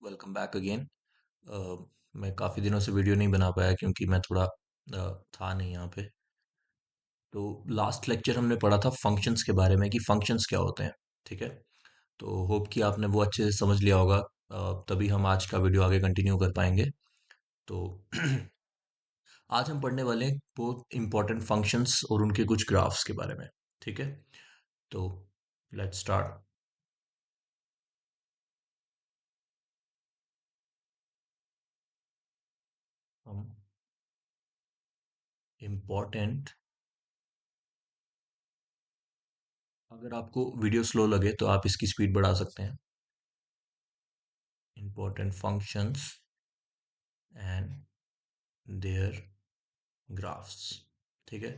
Welcome back again. मैं काफ़ी दिनों से वीडियो नहीं बना पाया क्योंकि मैं थोड़ा था नहीं यहाँ पे। तो लास्ट लेक्चर हमने पढ़ा था फंक्शंस के बारे में कि फंक्शंस क्या होते हैं। ठीक है। तो होप कि आपने वो अच्छे से समझ लिया होगा। तभी हम आज का वीडियो आगे कंटिन्यू कर पाएंगे। तो आज हम पढ़ने वाले हैं बहुत इंपॉर्टेंट फंक्शंस और उनके कुछ ग्राफ्स के बारे में। ठीक है। तो लेट्स स्टार्ट। हम इम्पोर्टेंट, अगर आपको वीडियो स्लो लगे तो आप इसकी स्पीड बढ़ा सकते हैं। Important functions and their graphs। ठीक है।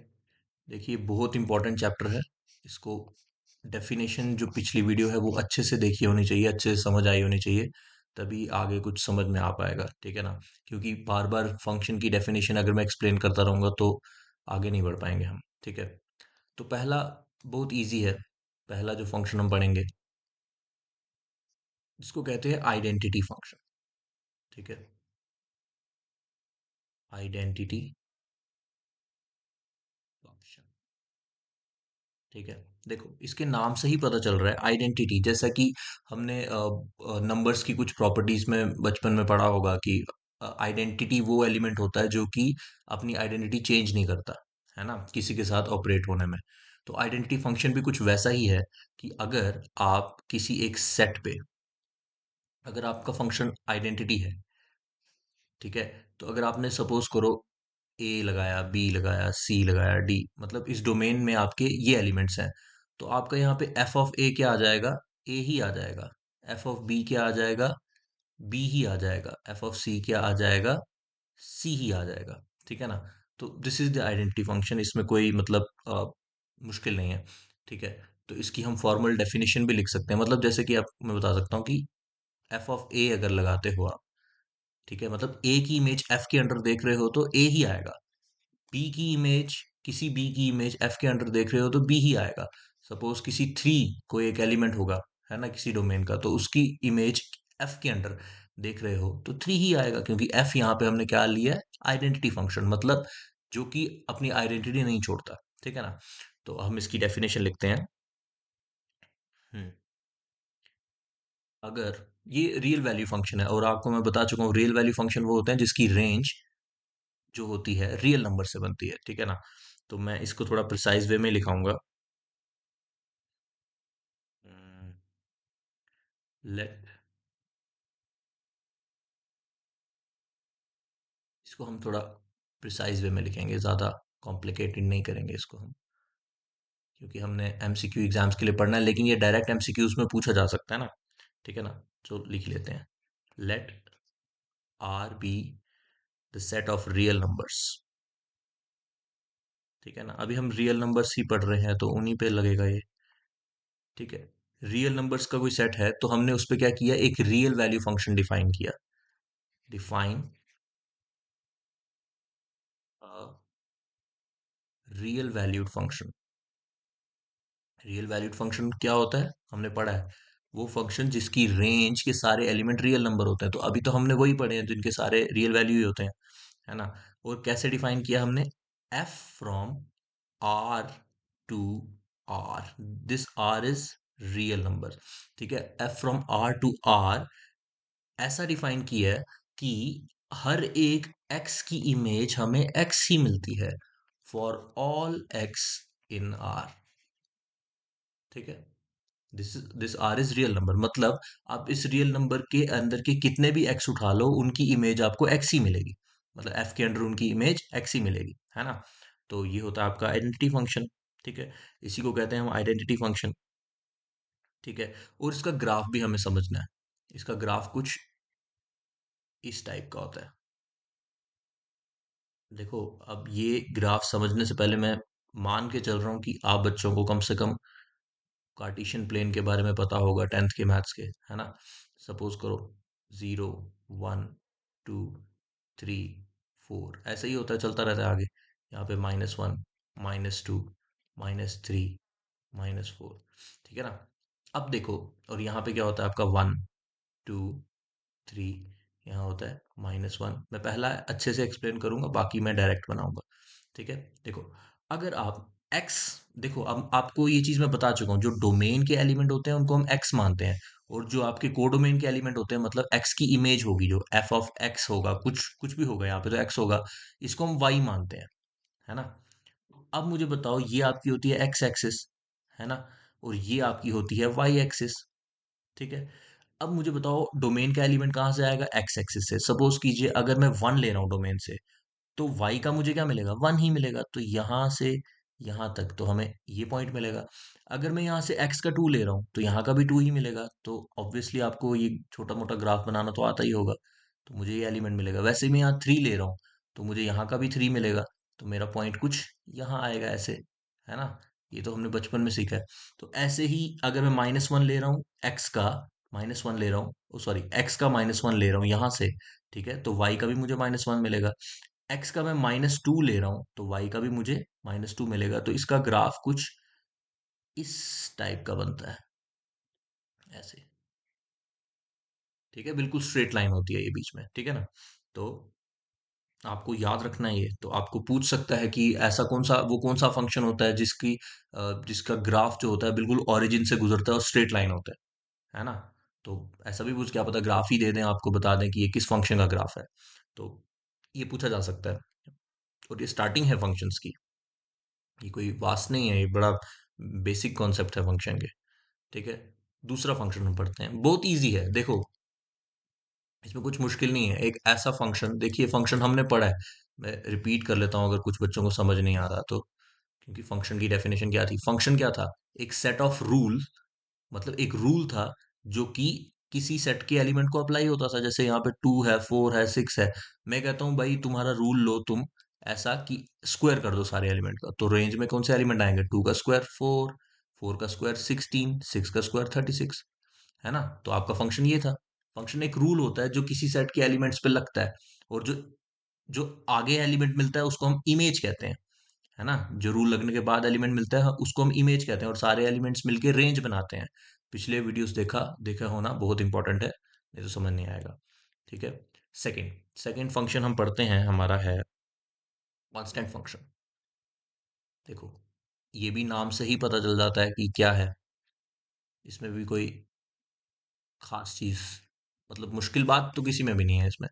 देखिए बहुत इंपॉर्टेंट चैप्टर है। इसको डेफिनेशन जो पिछली वीडियो है वो अच्छे से देखी होनी चाहिए, अच्छे से समझ आई होनी चाहिए, तभी आगे कुछ समझ में आ पाएगा। ठीक है ना। क्योंकि बार बार फंक्शन की डेफिनेशन अगर मैं एक्सप्लेन करता रहूंगा तो आगे नहीं बढ़ पाएंगे हम। ठीक है। तो पहला बहुत इजी है। पहला जो फंक्शन हम पढ़ेंगे जिसको कहते हैं आइडेंटिटी फंक्शन। ठीक है। Identity function. ठीक है। देखो इसके नाम से ही पता चल रहा है आइडेंटिटी, जैसा कि हमने नंबर्स की कुछ प्रॉपर्टीज में बचपन में पढ़ा होगा कि आइडेंटिटी वो एलिमेंट होता है जो कि अपनी आइडेंटिटी चेंज नहीं करता, है ना, किसी के साथ ऑपरेट होने में। तो आइडेंटिटी फंक्शन भी कुछ वैसा ही है कि अगर आप किसी एक सेट पे, अगर आपका फंक्शन आइडेंटिटी है, ठीक है, तो अगर आपने सपोज करो ए लगाया, बी लगाया, सी लगाया, डी, मतलब इस डोमेन में आपके ये एलिमेंट्स हैं, तो आपका यहाँ पे एफ ऑफ ए क्या आ जाएगा? ए ही आ जाएगा। एफ ऑफ बी क्या आ जाएगा? बी ही आ जाएगा। एफ ऑफ सी क्या आ जाएगा? सी ही आ जाएगा। ठीक है ना। तो this is the identity function. इसमें कोई मतलब मुश्किल नहीं है। ठीक है। तो इसकी हम फॉर्मल डेफिनेशन भी लिख सकते हैं, मतलब जैसे कि आप, मैं बता सकता हूँ कि एफ ऑफ ए अगर लगाते हो आप, ठीक है, मतलब ए की इमेज एफ के अंडर देख रहे हो तो ए ही आएगा। बी की इमेज, किसी बी की इमेज एफ के अंडर देख रहे हो तो बी ही आएगा। सपोज किसी थ्री कोई एक एलिमेंट होगा, है ना, किसी डोमेन का, तो उसकी इमेज एफ के अंडर देख रहे हो तो थ्री ही आएगा, क्योंकि एफ यहाँ पे हमने क्या लिया है? आइडेंटिटी फंक्शन, मतलब जो कि अपनी आइडेंटिटी नहीं छोड़ता। ठीक है ना। तो हम इसकी डेफिनेशन लिखते हैं। हम्म अगर ये रियल वैल्यू फंक्शन है, और आपको मैं बता चुका हूँ रियल वैल्यू फंक्शन वो होते हैं जिसकी रेंज जो होती है रियल नंबर से बनती है। ठीक है ना। तो मैं इसको थोड़ा प्रिसाइज वे में लिखाऊंगा। लेट, इसको हम थोड़ा प्रिसाइज वे में लिखेंगे, ज़्यादा कॉम्प्लिकेटेड नहीं करेंगे इसको हम, क्योंकि हमने एमसीक्यू एग्जाम्स के लिए पढ़ना है, लेकिन ये डायरेक्ट एमसीक्यूज में पूछा जा सकता है ना। ठीक है ना। तो लिख लेते हैं, let R be the set of real numbers. ठीक है ना। अभी हम रियल नंबर्स ही पढ़ रहे हैं तो उन्हीं पे लगेगा ये। ठीक है। रियल नंबर्स का कोई सेट है तो हमने उस पे क्या किया? एक रियल वैल्यू फंक्शन डिफाइन किया। Define real valued function. Real valued function क्या होता है हमने पढ़ा है, वो फंक्शन जिसकी रेंज के सारे एलिमेंट रियल नंबर होते हैं। तो अभी तो हमने वही पढ़े हैं जिनके सारे रियल वैल्यू ही होते हैं, है ना। और कैसे डिफाइन किया हमने? F from R to R, this R is real number. ठीक है। F from R to R ऐसा डिफाइन किया है कि हर एक एक्स की इमेज हमें एक्स ही मिलती है, for all x in R. ठीक है। This R is real number, मतलब आप इस रियल नंबर के अंदर के कितने भी एक्स उठा लो उनकी इमेज आपको एक्स ही मिलेगी, मतलब एफ के अंडर उनकी इमेज एक्स ही मिलेगी, है ना। तो ये होता है आपका आइडेंटिटी फंक्शन। ठीक है। इसी को कहते हैं हम आइडेंटिटी फंक्शन। ठीक है। और इसका ग्राफ भी हमें समझना है। इसका ग्राफ कुछ इस टाइप का होता है। देखो, अब ये ग्राफ समझने से पहले मैं मान के चल रहा हूँ कि आप बच्चों को कम से कम कार्टेशियन प्लेन के बारे में पता होगा, टेंथ के मैथ्स के, है ना। सपोज करो 0, 1, 2, 3, 4 ऐसे ही होता है, चलता रहता है आगे। यहाँ पे -1, -2, -3, -4। ठीक है ना। अब देखो, और यहाँ पे क्या होता है आपका 1, 2, थ्री, यहाँ होता है -1। मैं पहला अच्छे से एक्सप्लेन करूंगा, बाकी मैं डायरेक्ट बनाऊंगा। ठीक है। देखो, अगर आप x, देखो अब आपको ये चीज मैं बता चुका हूँ, जो डोमेन के एलिमेंट होते हैं उनको हम x मानते हैं, और जो आपके कोडोमेन के एलिमेंट होते हैं, मतलब x की इमेज होगी, जो f ऑफ x होगा, कुछ कुछ भी होगा यहाँ पे तो x होगा, इसको हम y मानते हैं, है ना। अब मुझे बताओ, ये आपकी होती है x एक्सिस, है ना, और ये आपकी होती है y एक्सिस। ठीक है। अब मुझे बताओ, डोमेन का एलिमेंट कहाँ से आएगा? x एक्सिस से। सपोज कीजिए अगर मैं 1 ले रहा हूँ डोमेन से, तो y का मुझे क्या मिलेगा? 1 ही मिलेगा, तो यहां से यहां तक तो हमें ये पॉइंट मिलेगा। अगर मैं यहाँ से x का 2 ले रहा हूँ, तो यहाँ का भी 2 ही मिलेगा, तो ऑब्वियसली आपको ये छोटा मोटा ग्राफ बनाना तो आता ही होगा, तो मुझे ये एलिमेंट मिलेगा। वैसे मैं यहाँ 3 ले रहा हूँ, तो मुझे यहाँ का भी 3 मिलेगा, तो मेरा पॉइंट कुछ यहाँ आएगा ऐसे, है ना। ये तो हमने बचपन में सीखा है। तो ऐसे ही अगर मैं -1 ले रहा हूँ, x का -1 ले रहा हूँ, सॉरी, x का -1 ले रहा हूँ यहाँ से, ठीक है, तो y का भी मुझे -1 मिलेगा। x का मैं -2 ले रहा हूं, तो y का भी मुझे -2 मिलेगा, तो इसका ग्राफ कुछ इस टाइप का बनता है, ऐसे। ठीक है, बिल्कुल स्ट्रेट लाइन होती है ये बीच में, ठीक है ना। तो आपको याद रखना है ये, तो आपको पूछ सकता है कि ऐसा कौन सा फंक्शन होता है जिसकी जिसका ग्राफ जो होता है बिल्कुल ओरिजिन से गुजरता है और स्ट्रेट लाइन होता है ना। तो ऐसा भी पूछ, क्या पता ग्राफ ही दे दें, आपको बता दें कि ये किस फंक्शन का ग्राफ है, तो ये पूछा जा सकता है। और ये स्टार्टिंग है फंक्शंस की, ये कोई वास्ट नहीं है, ये बड़ा बेसिक कॉन्सेप्ट है फंक्शन के। ठीक है। दूसरा फंक्शन हम पढ़ते हैं, बहुत इजी है, देखो इसमें कुछ मुश्किल नहीं है। एक ऐसा फंक्शन, देखिए फंक्शन हमने पढ़ा है, मैं रिपीट कर लेता हूँ अगर कुछ बच्चों को समझ नहीं आ रहा तो। क्योंकि फंक्शन की डेफिनेशन क्या थी? फंक्शन क्या था? एक सेट ऑफ रूल, मतलब एक रूल था जो कि किसी सेट के एलिमेंट को अप्लाई होता था। जैसे यहाँ पे 2 है, 4 है, 6 है, मैं कहता हूँ भाई तुम्हारा रूल लो तुम, ऐसा कि स्क्वायर कर दो सारे एलिमेंट का, तो रेंज में कौन से एलिमेंट आएंगे? 2 का स्क्वायर 4, 4 का स्क्वायर 16, 6 का स्क्वायर 36, है ना। तो आपका फंक्शन ये था। फंक्शन एक रूल होता है जो किसी सेट के एलिमेंट्स पे लगता है, और जो जो आगे एलिमेंट मिलता है उसको हम इमेज कहते हैं, है ना। जो रूल लगने के बाद एलिमेंट मिलता है उसको हम इमेज कहते हैं, और सारे एलिमेंट्स मिलके रेंज बनाते हैं। पिछले वीडियोस देखा देखा होना, बहुत इंपॉर्टेंट है, नहीं तो समझ नहीं आएगा। ठीक है। सेकंड सेकंड फंक्शन हम पढ़ते हैं, हमारा है कांस्टेंट फंक्शन। देखो, ये भी नाम से ही पता चल जाता है कि क्या है, इसमें भी कोई खास चीज, मतलब मुश्किल बात तो किसी में भी नहीं है इसमें।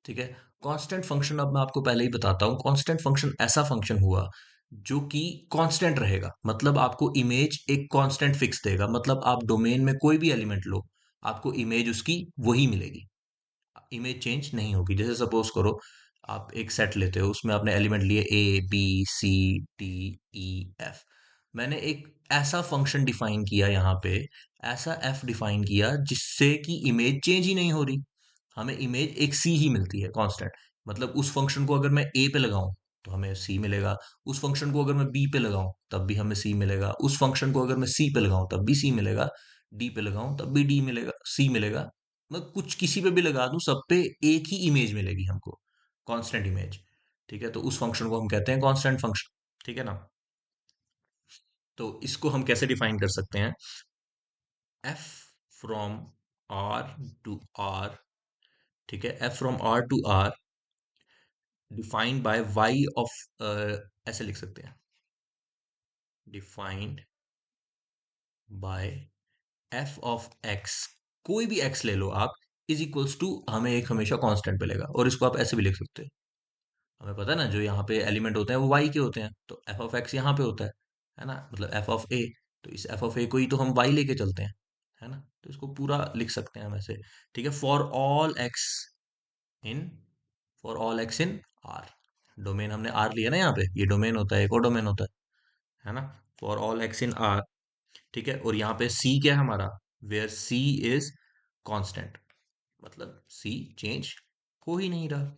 ठीक है। कांस्टेंट फंक्शन, अब मैं आपको पहले ही बताता हूँ, कांस्टेंट फंक्शन ऐसा फंक्शन हुआ जो कि कांस्टेंट रहेगा, मतलब आपको इमेज एक कांस्टेंट फिक्स देगा, मतलब आप डोमेन में कोई भी एलिमेंट लो, आपको इमेज उसकी वही मिलेगी, इमेज चेंज नहीं होगी। जैसे सपोज करो, आप एक सेट लेते हो, उसमें आपने एलिमेंट लिए A B C D E F, मैंने एक ऐसा फंक्शन डिफाइन किया यहाँ पे, ऐसा f डिफाइन किया जिससे कि इमेज चेंज ही नहीं हो रही, हमें इमेज एक सी ही मिलती है कांस्टेंट। मतलब उस फंक्शन को अगर मैं ए पे लगाऊं तो हमें सी मिलेगा, उस फंक्शन को अगर मैं बी पे लगाऊं तब भी हमें सी मिलेगा, उस फंक्शन को अगर मैं सी पे लगाऊं तब भी सी मिलेगा, डी पे लगाऊं तब भी डी मिलेगा, सी मिलेगा। मैं कुछ किसी पे भी लगा दूं, सब पे एक ही इमेज मिलेगी हमको, कांस्टेंट इमेज। ठीक है, तो उस फंक्शन को हम कहते हैं कांस्टेंट फंक्शन। ठीक है ना। तो इसको हम कैसे डिफाइन कर सकते हैं? f from r to r, ठीक है, f from r to r defined by y of, ऐसे लिख सकते हैं, defined by f of x, कोई भी x ले लो आप, इज इक्वल्स टू, हमें एक हमेशा कांस्टेंट मिलेगा, और इसको आप ऐसे भी लिख सकते हैं। हमें पता है ना, जो यहाँ पे एलिमेंट होते हैं वो y के होते हैं, तो f ऑफ x यहाँ पे होता है ना, मतलब f ऑफ a, तो इस f ऑफ a को ही तो हम y लेके चलते हैं, है ना। तो इसको पूरा लिख सकते हैं हम ऐसे। ठीक है, in for all x in are, domain हमने आर लिया ना यहाँ पे, ये डोमेन होता है, एक और डोमेन होता है ना, for all x in R. ठीक है, और यहाँ पे सी क्या है हमारा? वेयर सी इज कांस्टेंट, मतलब सी चेंज हो ही नहीं रहा।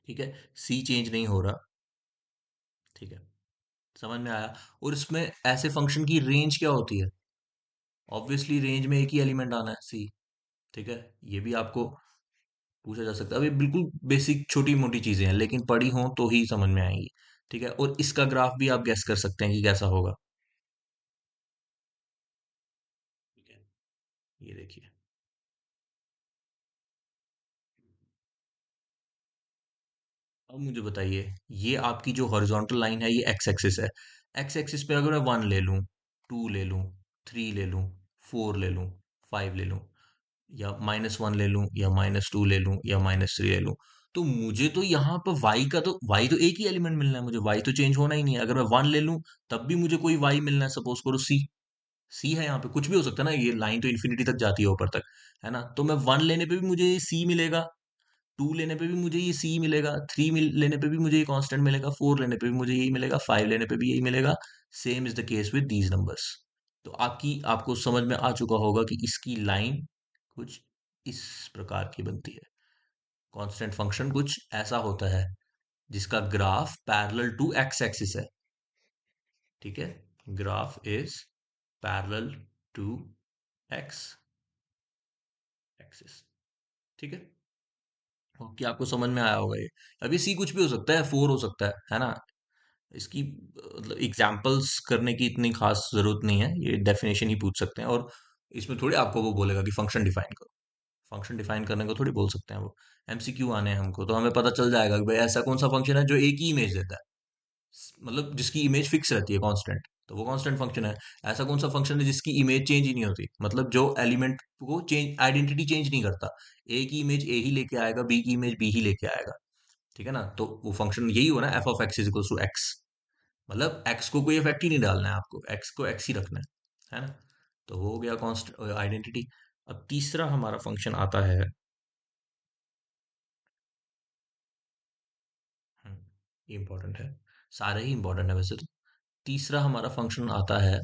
ठीक है, सी चेंज नहीं हो रहा। ठीक है, समझ में आया। और इसमें ऐसे फंक्शन की रेंज क्या होती है? ऑब्वियसली रेंज में एक ही एलिमेंट आना है, सी। ठीक है, ये भी आपको पूछा जा सकता है। अभी बिल्कुल बेसिक छोटी मोटी चीजें हैं, लेकिन पढ़ी हो तो ही समझ में आएंगी। ठीक है, और इसका ग्राफ भी आप गैस कर सकते हैं कि कैसा होगा। ठीक है, ये देखिए, अब मुझे बताइए, ये आपकी जो हॉरिजॉन्टल लाइन है ये एक्स एक्सिस है। एक्स एक्सिस पे अगर मैं 1 ले लूं, 2 ले लूं, 3 ले लूं, 4 ले लूं, 5 ले लूं, या -1 ले लूं, या -2 ले लूं, या -3 ले लूं, तो मुझे तो यहाँ पर y तो एक ही एलिमेंट मिलना है, मुझे y तो चेंज होना ही नहीं है। अगर मैं 1 ले लूं तब भी मुझे कोई y मिलना है, सपोज करो सी है, यहाँ पे कुछ भी हो सकता है ना, ये लाइन तो इन्फिनिटी तक जाती है ऊपर तक, है ना। तो मैं 1 लेने पे भी मुझे सी मिलेगा, 2 लेने पे भी मुझे ये सी मिलेगा, लेने पे भी मुझे ये कांस्टेंट मिलेगा, 4 लेने पे भी मुझे यही मिलेगा, 5 लेने पे भी यही मिलेगा। Same is the case with these numbers. तो आपको समझ में आ चुका होगा कि इसकी लाइन कुछ इस प्रकार की बनती है। कांस्टेंट फंक्शन कुछ ऐसा होता है जिसका graph parallel to x axis है। ठीक है, graph is parallel to x axis. ठीक है, ओके, आपको समझ में आया होगा ये। अभी सी कुछ भी हो सकता है, 4 हो सकता है ना। इसकी मतलब एग्जाम्पल्स करने की इतनी खास जरूरत नहीं है, ये डेफिनेशन ही पूछ सकते हैं। और इसमें थोड़ी आपको वो बोलेगा कि फंक्शन डिफाइन करो। फंक्शन डिफाइन करने को थोड़ी बोल सकते हैं वो। एमसीक्यू आने हैं हमको, तो हमें पता चल जाएगा कि भाई ऐसा कौन सा फंक्शन है जो एक ही इमेज देता है, मतलब जिसकी इमेज फिक्स रहती है, कांस्टेंट, तो वो कांस्टेंट फंक्शन है। ऐसा कौन सा फंक्शन है जिसकी इमेज चेंज ही नहीं होती, मतलब जो एलिमेंट को चेंज, आइडेंटिटी चेंज नहीं करता। ए की इमेज ए ही लेके आएगा, बी की इमेज बी ही लेके आएगा। ठीक है ना, तो वो फंक्शन यही हो ना, f of x is equal to x. मतलब एक्स को कोई इफेक्ट ही नहीं डालना है आपको, एक्स को एक्स ही रखना है ना। तो वो हो गया कॉन्स्ट आइडेंटिटी। अब तीसरा हमारा फंक्शन आता है, ये इंपॉर्टेंट है, सारे ही इंपॉर्टेंट है वैसे तो। तीसरा हमारा फंक्शन आता है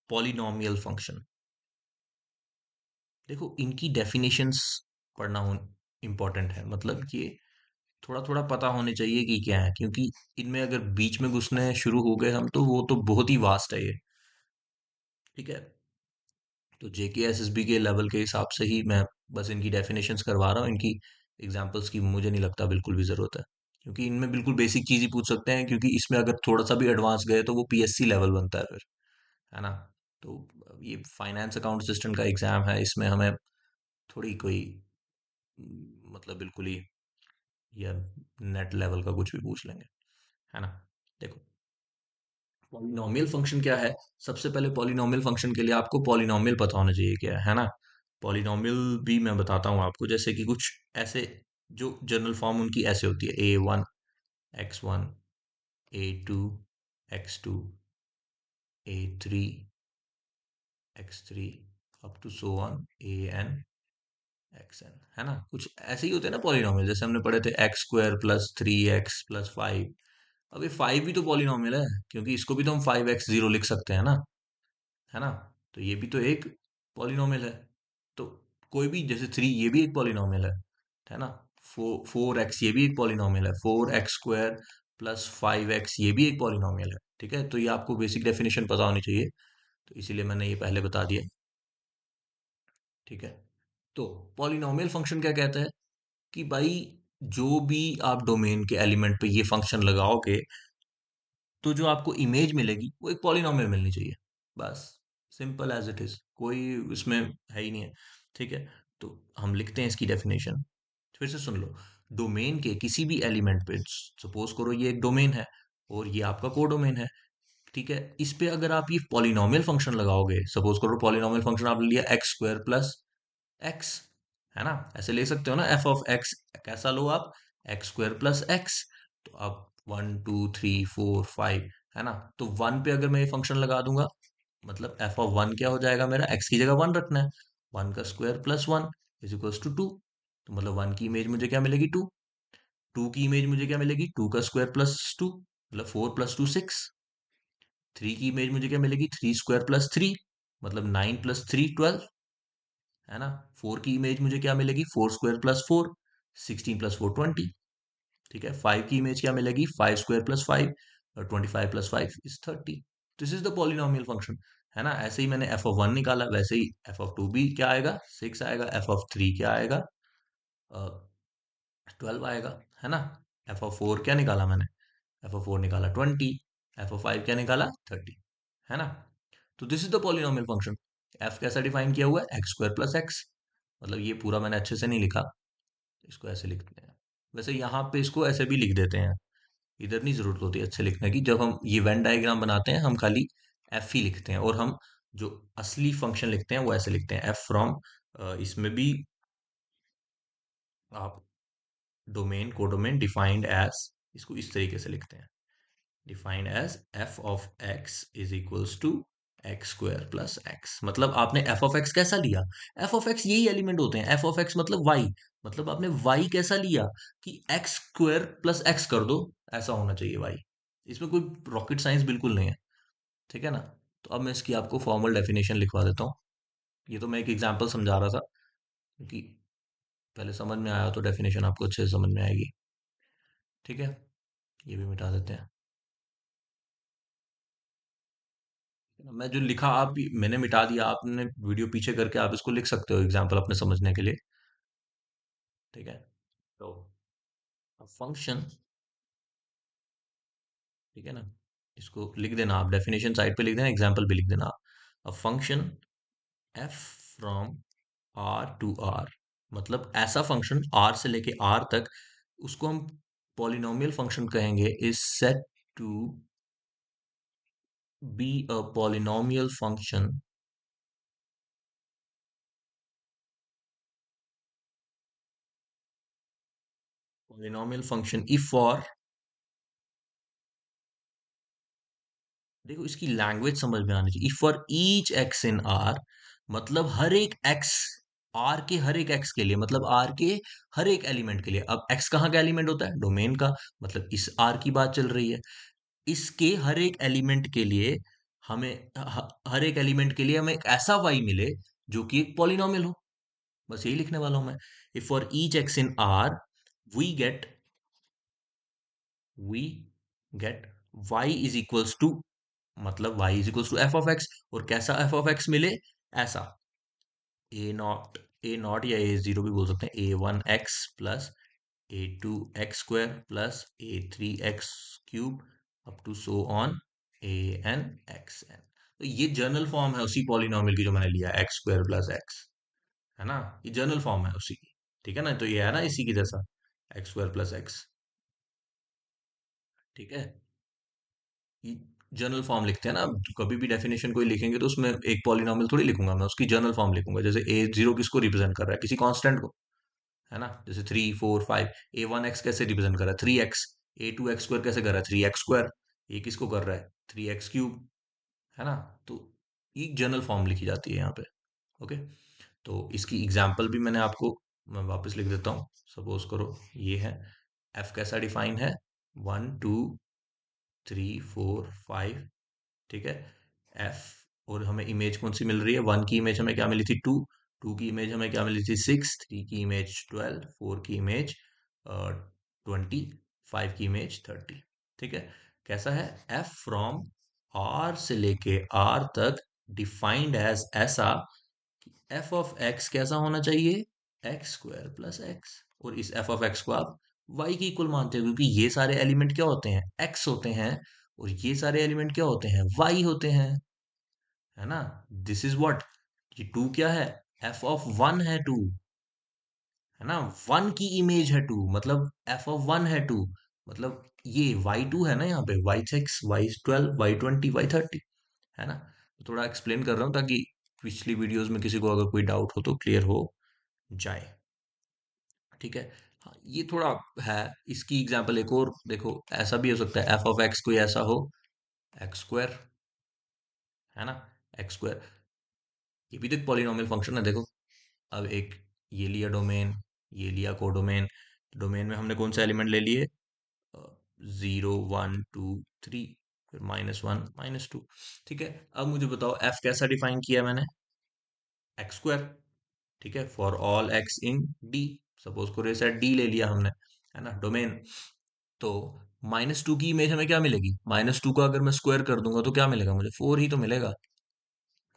पॉलिनोमियल फंक्शन। देखो, इनकी डेफिनेशंस पढ़ना हो इम्पोर्टेंट है, मतलब ये थोड़ा थोड़ा पता होने चाहिए कि क्या है, क्योंकि इनमें अगर बीच में घुसने शुरू हो गए हम, तो वो तो बहुत ही वास्ट है ये। ठीक है, तो जेके एसएसबी के लेवल के हिसाब से ही मैं बस इनकी डेफिनेशंस करवा रहा हूँ। इनकी एग्जांपल्स की मुझे नहीं लगता बिल्कुल भी जरूरत है, क्योंकि इनमें बिल्कुल बेसिक चीज ही पूछ सकते हैं, क्योंकि इसमें अगर थोड़ा सा भी एडवांस गए तो वो पीएससी लेवल बनता है फिर, है ना। तो ये फाइनेंस अकाउंट असिस्टेंट का एग्जाम है, इसमें हमें थोड़ी कोई मतलब बिल्कुल ही, या नेट लेवल का कुछ भी पूछ लेंगे, है ना। देखो, पॉलिनोमियल फंक्शन क्या है। सबसे पहले पॉलिनोमियल फंक्शन के लिए आपको पॉलिनोमियल पता होना चाहिए क्या है ना। पॉलिनोमियल भी मैं बताता हूँ आपको, जैसे कि कुछ ऐसे, जो जनरल फॉर्म उनकी ऐसे होती है, A1 X1, A2 X2, A3 X3, up to so on AN Xn, है ना। कुछ ऐसे ही होते हैं ना पॉलिनोमियल, जैसे हमने पढ़े थे x² + 3x + 5। अब ये 5 भी तो पॉलिनोमियल है, क्योंकि इसको भी तो हम 5x0 लिख सकते हैं ना, है ना। तो ये भी तो एक पॉलिनोमियल है। तो कोई भी, जैसे 3 ये भी एक पॉलिनोमियल है ना। 4x ये भी एक पॉलिनोमियल है, 4x² + 5x ये भी एक पॉलिनोमियल है। ठीक है, तो ये आपको बेसिक डेफिनेशन पता होनी चाहिए, तो इसीलिए मैंने ये पहले बता दिया। ठीक है, तो पॉलिनोमियल फंक्शन क्या कहता है कि भाई, जो भी आप डोमेन के एलिमेंट पे ये फंक्शन लगाओगे, तो जो आपको इमेज मिलेगी वो एक पॉलिनोमियल मिलनी चाहिए। बस, सिंपल एज इट इज, कोई इसमें है ही नहीं है। ठीक है, तो हम लिखते हैं इसकी डेफिनेशन, फिर से सुन लो। डोमेन के किसी भी एलिमेंट पे, सपोज करो ये एक डोमेन है और ये आपका कोडोमेन है। ठीक है, इस पे अगर आप ये पॉलिनोमियल फंक्शन लगाओगे, सपोज करो पॉलिनोमियल फंक्शन आपने लिया x² + x, है ना। ऐसे ले सकते हो ना, एफ ऑफ एक्स कैसा लो आप, x² + x। तो अब 1 2 3 4 5, है ना। तो 1 पे अगर मैं ये फंक्शन लगा दूंगा, मतलब f(1) क्या हो जाएगा मेरा, x की जगह 1 रखना है, 1 का स्क्वायर + 1 = 2। तो मतलब 1 की इमेज मुझे क्या मिलेगी, 2। 2 की इमेज मुझे क्या मिलेगी, 2 का स्क्वायर + 2, मतलब 4 + 2 = 6। 3 की इमेज मुझे क्या मिलेगी, 3² + 3, मतलब 9 + 3 = 12, है ना। 4 की इमेज मुझे क्या मिलेगी, 4² + 4, 16 + 4 = 20। ठीक है, 5 की इमेज क्या मिलेगी, 5² + 5, और 25 + 5 = 30। This is the polynomial function, है ना। ऐसे ही मैंने f(1) निकाला, वैसे ही f(2) भी क्या आएगा, 6 आएगा। f(3) क्या आएगा, 12 आएगा, है ना। f(4) क्या निकाला मैंने, f(4) निकाला 20। f(5) क्या निकाला, 30, है ना। तो this is the polynomial function. f कैसा डिफाइन किया हुआ है, x² + x। मतलब ये पूरा मैंने अच्छे से नहीं लिखा, इसको ऐसे लिखते हैं, वैसे यहाँ पे इसको ऐसे भी लिख देते हैं, इधर नहीं जरूरत होती अच्छे लिखने की। जब हम ये वेन डायग्राम बनाते हैं हम खाली एफ ही लिखते हैं, और हम जो असली फंक्शन लिखते हैं वो ऐसे लिखते हैं, एफ फ्रॉम, इसमें भी आप डोमेन कोडोमेन डिफाइंड एज, इसको इस तरीके से लिखते हैं, defined as f of x is equals to x square plus x. मतलब आपने एफ ऑफ एक्स कैसा लिया, एफ ऑफ एक्स यही एलिमेंट होते हैं, एफ ऑफ एक्स मतलब वाई, मतलब आपने वाई कैसा लिया कि एक्स स्क्वायर प्लस एक्स कर दो, ऐसा होना चाहिए वाई। इसमें कोई रॉकेट साइंस बिल्कुल नहीं है, ठीक है ना। तो अब मैं इसकी आपको फॉर्मल डेफिनेशन लिखवा देता हूँ। ये तो मैं एक एग्जांपल समझा रहा था, क्योंकि पहले समझ में आया तो डेफिनेशन आपको अच्छे से समझ में आएगी। ठीक है, ये भी मिटा देते हैं। मैं जो लिखा मैंने मिटा दिया, आपने वीडियो पीछे करके आप इसको लिख सकते हो एग्जांपल अपने समझने के लिए। ठीक है, तो फंक्शन, ठीक है ना, इसको लिख देना आप, डेफिनेशन साइड पे लिख देना, एग्जांपल भी लिख देना। A function f from R to R, मतलब ऐसा फंक्शन आर से लेके आर तक, उसको हम पॉलिनोमियल फंक्शन कहेंगे, is set to be a polynomial function, polynomial function if for, देखो इसकी लैंग्वेज समझ में आनी चाहिए, if for each x in R, मतलब हर एक एक्स, आर के हर एक एक्स के लिए, मतलब आर के हर एक एलिमेंट के लिए। अब एक्स कहाँ का एलिमेंट होता है, डोमेन का, मतलब इस आर की बात चल रही है, इसके हर एक एलिमेंट के लिए हमें हर एक एलिमेंट के लिए हमें एक ऐसा वाई मिले जो कि एक पॉलिनोमियल हो, बस यही लिखने वाला हूं मैं। If for each x in R we get we get y is equals to, मतलब y is equals to f of x, और कैसा एफ ऑफ एक्स मिले, ऐसा ए नॉट या ए जीरो भी बोल सकते हैं, a one x plus a two x square plus a three x cube up to so on a n x n. तो ये जर्नल फॉर्म है उसी पॉलिनोमियल की जो मैंने लिया, एक्स स्क्वायर प्लस एक्स, है ना, ये जर्नल फॉर्म है उसी की। ठीक है ना, तो ये है ना इसी की जैसा, एक्स स्क्वायर प्लस एक्स। ठीक है, जनरल फॉर्म लिखते हैं ना, तो कभी भी डेफिनेशन कोई लिखेंगे तो उसमें एक पॉलिनोमियल थोड़ी लिखूंगा मैं, उसकी जनरल फॉर्म लिखूंगा। जैसे ए जीरो किसको रिप्रेजेंट कर रहा है, किसी कांस्टेंट को, है ना, जैसे 3 4 5, ए वन एक्स कैसे रिप्रेजेंट कर रहा है, 3x, ए टू एक्स स्क्वायर कैसे कर रहा है, 3x स्क्वायर, ये किसको कर रहा है, 3x क्यूब, है ना। तो ये जनरल फॉर्म लिखी जाती है यहाँ पे। ओके, तो इसकी एग्जाम्पल भी मैंने आपको, मैं वापस लिख देता हूँ। सपोज करो ये है, एफ कैसा डिफाइन है, 1 2 3 4 5, ठीक है, एफ, और हमें इमेज कौन सी मिल रही है, वन की इमेज हमें क्या मिली थी, टू, टू की इमेज हमें क्या मिली थी, सिक्स, थ्री की इमेज 12, फोर की इमेज 20, फाइव की इमेज 30। ठीक है, कैसा है, एफ फ्रॉम आर से लेके आर तक डिफाइंड एज ऐसा, एफ ऑफ एक्स कैसा होना चाहिए, एक्स स्क्वायर प्लस एक्स, और इस एफ ऑफ एक्स को आप वाई की इक्वल मानते हो, क्योंकि ये सारे एलिमेंट क्या होते हैं, एक्स होते हैं, और ये सारे एलिमेंट क्या होते हैं, वाई होते हैं, है ना। दिस इज व्हाट, ये टू क्या है, एफ ऑफ वन है टू, है ना, वन की इमेज है टू, मतलब एफ ऑफ वन है टू, मतलब ये वाई टू है ना, यहाँ पे y six, y 12, y 20, y 30, है ना। तो थोड़ा एक्सप्लेन कर रहा हूँ ताकि पिछली वीडियोस में किसी को अगर कोई डाउट हो तो क्लियर हो जाए। ठीक है, हाँ, ये थोड़ा है। इसकी एग्जांपल एक और देखो, ऐसा भी हो सकता है एफ ऑफ एक्स कोई ऐसा हो, एक्स स्क्वायर, है ना, एक्स स्क्वायर, ये भी तो एक पॉलिनोमियल फंक्शन है, देखो। अब एक ये लिया डोमेन, ये लिया कोडोमेन, डोमेन में हमने कौन सा एलिमेंट ले लिए, 0 1 2 3, फिर -1 -2। ठीक है, अब मुझे बताओ एफ कैसा डिफाइन किया मैंने, एक्स स्क्वायर, ठीक है, for all x in D, suppose करो ऐसा डी ले लिया हमने, है ना, डोमेन। तो -2 की इमेज हमें क्या मिलेगी, -2 का अगर मैं स्क्वायर कर दूंगा तो क्या मिलेगा मुझे, 4 ही तो मिलेगा,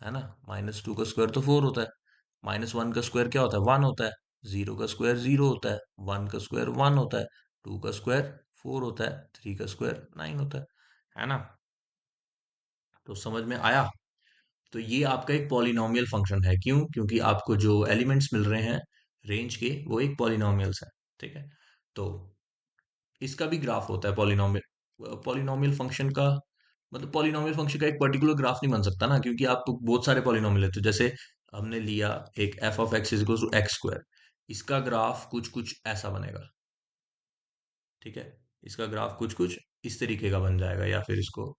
है ना। -2 का स्क्वायर तो 4 होता है, -1 का स्क्वायर क्या होता है, 1 होता है, 0 का स्क्वायर 0 होता है, 1 का स्क्वायर 1 होता है, 2 का स्क्वायर 4 होता है, 3 का स्क्वायर 9 होता है ना। तो समझ में आया। तो ये आपका एक पॉलिनोमियल फंक्शन है, क्यों, क्योंकि आपको जो एलिमेंट्स मिल रहे हैं रेंज के, वो एक पॉलिनोमियल्स है। ठीक है, तो इसका भी ग्राफ होता है पॉलिनोमियल पॉलिनोमियल फंक्शन का। मतलब पॉलिनोमियल फंक्शन का एक पर्टिकुलर ग्राफ नहीं बन सकता ना, क्योंकि आप बहुत सारे पॉलिनोमियल लेते हो। जैसे हमने लिया एक f of x is equal to x square, इसका ग्राफ कुछ कुछ ऐसा बनेगा। ठीक है, इसका ग्राफ कुछ कुछ इस तरीके का बन जाएगा, या फिर इसको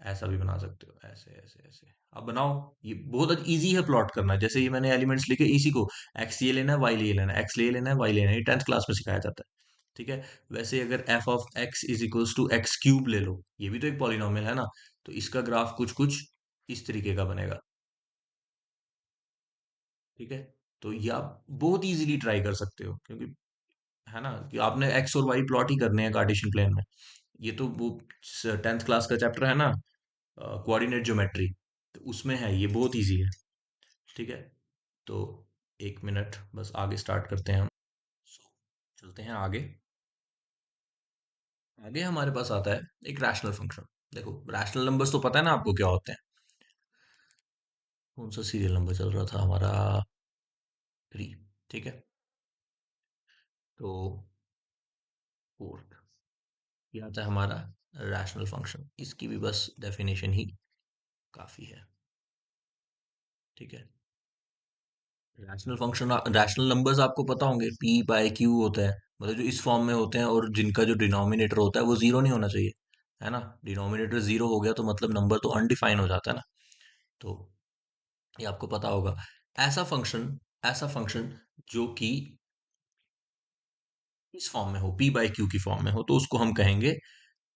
ऐसा भी बना सकते हो, ऐसे ऐसे ऐसे। अब बनाओ, ये बहुत इजी है प्लॉट करना। जैसे ये मैंने एलिमेंट्स लिखे, इसी को एक्स ये लेना है, वाई ये लेना है, एक्स ये लेना है, वाई लेना है, ये 10th क्लास में सिखाया जाता है। ठीक है, वैसे अगर f of x is equals to x cube ले लो, ये भी तो एक पॉलिनोमियल है ना, तो इसका ग्राफ कुछ कुछ इस तरीके का बनेगा। ठीक है, तो ये आप बहुत इजीली ट्राई कर सकते हो, क्योंकि है ना कि आपने एक्स और वाई प्लॉट ही करने हैं कार्टेशियन प्लेन में। ये तो वो 10th क्लास का चैप्टर है ना, कोऑर्डिनेट ज्योमेट्री, तो उसमें है, ये बहुत इजी है। ठीक है, तो 1 मिनट बस, आगे स्टार्ट करते हैं हम। So, चलते हैं आगे। आगे हमारे पास आता है एक रैशनल फंक्शन। देखो, रैशनल नंबर्स तो पता है ना आपको क्या होते हैं। कौन सा सीरियल नंबर चल रहा था हमारा? 3। ठीक है, तो 4th ये आता है हमारा रैशनल फंक्शन। इसकी भी बस डेफिनेशन ही काफी है। ठीक है, रैशनल फंक्शन, रैशनल नंबर्स आपको पता होंगे, पी बाय क्यू होता है। मतलब जो इस फॉर्म में होते हैं और जिनका जो डिनोमिनेटर होता है वो जीरो नहीं होना चाहिए, है ना। डिनोमिनेटर जीरो हो गया तो मतलब नंबर तो अनडिफाइन हो जाता है ना। तो ये आपको पता होगा। ऐसा फंक्शन, ऐसा फंक्शन जो कि इस फॉर्म में हो, पी बाय क्यू की फॉर्म में हो, तो उसको हम कहेंगे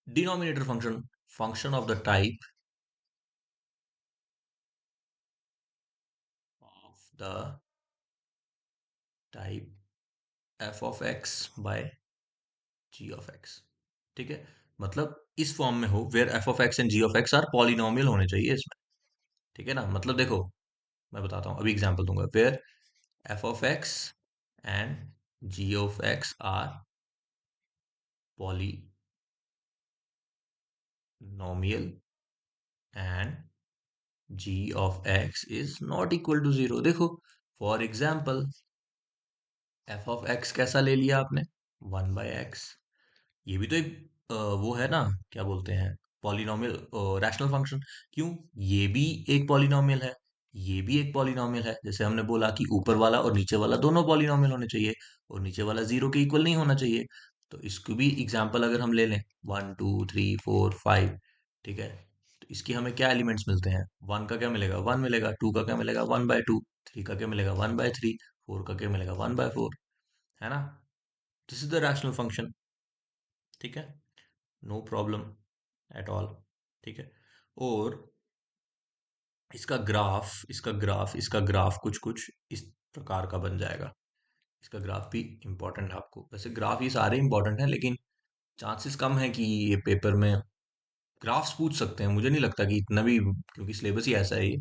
denominator function. Function of the type f of x by g of x. ठीक है, मतलब इस फॉर्म में हो where f of x and g of x are polynomial होने चाहिए इसमें। ठीक है ना, मतलब देखो, मैं बताता हूँ, अभी एग्जांपल दूंगा। Where f of x and g of x are polynomial and g of x is not equal to zero. देखो, for example, f of x कैसा ले लिया आपने? 1/x। ये भी तो एक वो है ना, क्या बोलते हैं, पॉलिनोमियल, रैशनल फंक्शन। क्यों? ये भी एक पॉलिनोमियल है, ये भी एक पॉलिनोमियल है। जैसे हमने बोला कि ऊपर वाला और नीचे वाला दोनों पॉलिनोमियल होने चाहिए, और नीचे वाला जीरो के इक्वल नहीं होना चाहिए। तो इसको भी एग्जांपल अगर हम ले लें, 1 2 3 4 5। ठीक है, तो इसकी हमें क्या एलिमेंट्स मिलते हैं? वन का क्या मिलेगा? वन मिलेगा। टू का क्या मिलेगा? 1/2। थ्री का क्या मिलेगा? 1/3। फोर का क्या मिलेगा? 1/4। है ना, this is the rational function. ठीक है, नो प्रॉब्लम एट ऑल। ठीक है, और इसका ग्राफ कुछ कुछ इस प्रकार का बन जाएगा। इसका ग्राफ भी इंपॉर्टेंट है आपको, वैसे ग्राफ ये सारे इंपॉर्टेंट हैं, लेकिन चांसेस कम है कि ये पेपर में ग्राफ्स पूछ सकते हैं। मुझे नहीं लगता कि इतना भी, क्योंकि सिलेबस ही ऐसा है ये।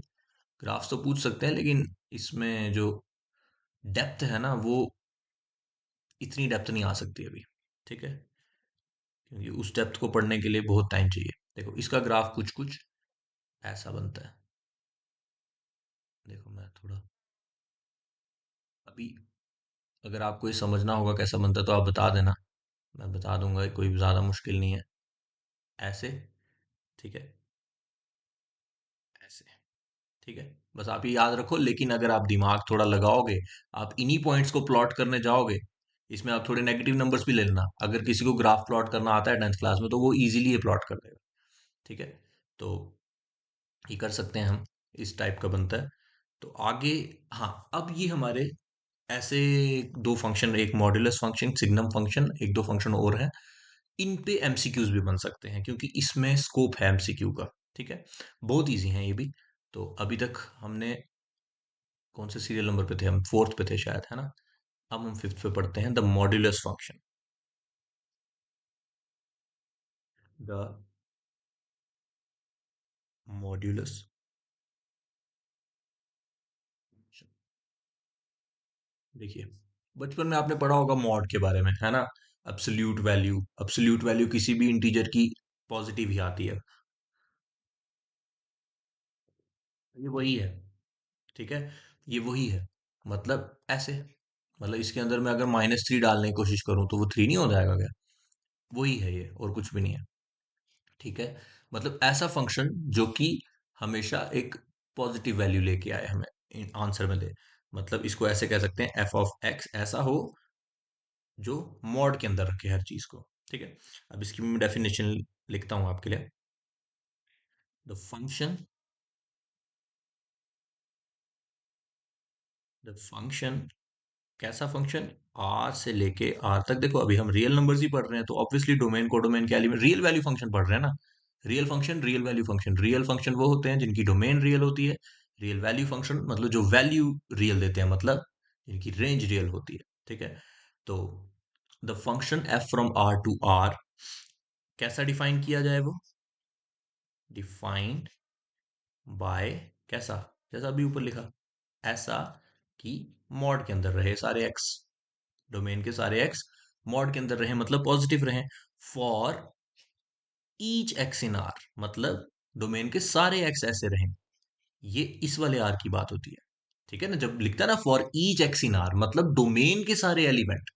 ग्राफ्स तो पूछ सकते हैं, लेकिन इसमें जो डेप्थ है ना, वो इतनी डेप्थ नहीं आ सकती अभी। ठीक है, क्योंकि उस डेप्थ को पढ़ने के लिए बहुत टाइम चाहिए। देखो, इसका ग्राफ कुछ कुछ ऐसा बनता है। देखो, मैं थोड़ा अभी, अगर आपको ये समझना होगा कैसा बनता है तो आप बता देना, मैं बता दूंगा, कोई ज़्यादा मुश्किल नहीं है। ऐसे। ठीक है, ऐसे। ठीक है, बस आप ये याद रखो। लेकिन अगर आप दिमाग थोड़ा लगाओगे, आप इन्हीं पॉइंट्स को प्लॉट करने जाओगे। इसमें आप थोड़े नेगेटिव नंबर्स भी ले लेना। अगर किसी को ग्राफ प्लॉट करना आता है 10th क्लास में, तो वो इजीली ये प्लॉट कर देगा। ठीक है, तो ये कर सकते हैं हम, इस टाइप का बनता है। तो आगे, हाँ, अब ये हमारे ऐसे दो फंक्शन, एक मॉड्यूलस फंक्शन, सिग्नम फंक्शन, एक दो फंक्शन और हैं। इन पे एमसीक्यूज भी बन सकते हैं, क्योंकि इसमें स्कोप है एमसीक्यू का। ठीक है, बहुत इजी है ये भी। तो अभी तक हमने कौन से सीरियल नंबर पे थे? हम 4th पे थे शायद, है ना। अब हम 5th पे पढ़ते हैं the modulus function. The modulus function. देखिए, बचपन में आपने पढ़ा होगा मॉड के बारे में, है ना। एब्सोल्यूट वैल्यू, एब्सोल्यूट वैल्यू किसी भी इंटीजर की पॉजिटिव ही आती है। ये वही है। ठीक है, ये वही है। मतलब ऐसे, मतलब इसके अंदर मैं अगर -3 डालने की कोशिश करूं तो वो 3 नहीं हो जाएगा क्या? वही है ये, और कुछ भी नहीं है। ठीक है, मतलब ऐसा फंक्शन जो कि हमेशा एक पॉजिटिव वैल्यू लेके आए हमें आंसर में दे। मतलब इसको ऐसे कह सकते हैं, एफ ऑफ एक्स ऐसा हो जो मॉड के अंदर रखे हर चीज को। ठीक है, अब इसकी मैं डेफिनेशन लिखता हूं आपके लिए। द फंक्शन द फंक्शन कैसा फंक्शन? आर से लेके आर तक। देखो अभी हम रियल नंबर्स ही पढ़ रहे हैं, तो ऑब्वियसली डोमेन को डोमेन के एलिमेंट रियल वैल्यू फंक्शन पढ़ रहे हैं ना। Real function, real value function. Real function वो होते हैं जिनकी डोमेन रियल होती है। रियल वैल्यू फंक्शन मतलब जो वैल्यू रियल देते हैं, मतलब जिनकी रेंज रियल होती है। ठीक है, तो the function f from R to R कैसा डिफाइन किया जाए? वो डिफाइंड बाय कैसा? जैसा अभी ऊपर लिखा, ऐसा कि मॉड के अंदर रहे सारे एक्स, डोमेन के सारे एक्स मॉड के अंदर रहे, मतलब पॉजिटिव रहे। For each x in R, मतलब डोमेन के सारे एक्स ऐसे रहे। ये इस वाले आर की बात होती है। ठीक है ना, जब लिखता है ना for each x in R, मतलब डोमेन के सारे एलिमेंट।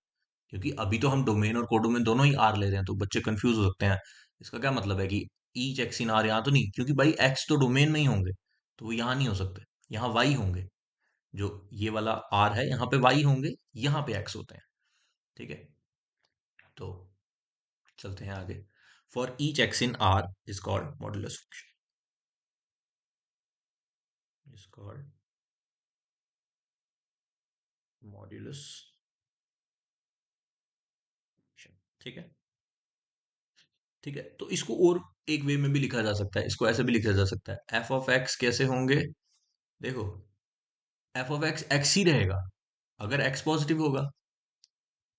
क्योंकि अभी तो हम डोमेन और कोडोमेन दोनों ही आर ले रहे हैं, तो बच्चे कंफ्यूज हो सकते हैं। इसका क्या मतलब है कि ईच एक्स इन आर? यहाँ तो नहीं, क्योंकि भाई एक्स तो डोमेन में ही होंगे, तो वो यहाँ नहीं हो सकते। यहाँ वाई होंगे। जो ये वाला आर है, यहाँ पे वाई होंगे, यहाँ पे एक्स होते हैं। ठीक है, तो चलते हैं आगे। For each x in are is called modulus function, is called modulus function. ठीक है, ठीक है, तो इसको और एक वे में भी लिखा जा सकता है। इसको ऐसे भी लिखा जा सकता है, एफ ऑफ एक्स कैसे होंगे? देखो, एफ ऑफ एक्स एक्स ही रहेगा अगर एक्स पॉजिटिव होगा।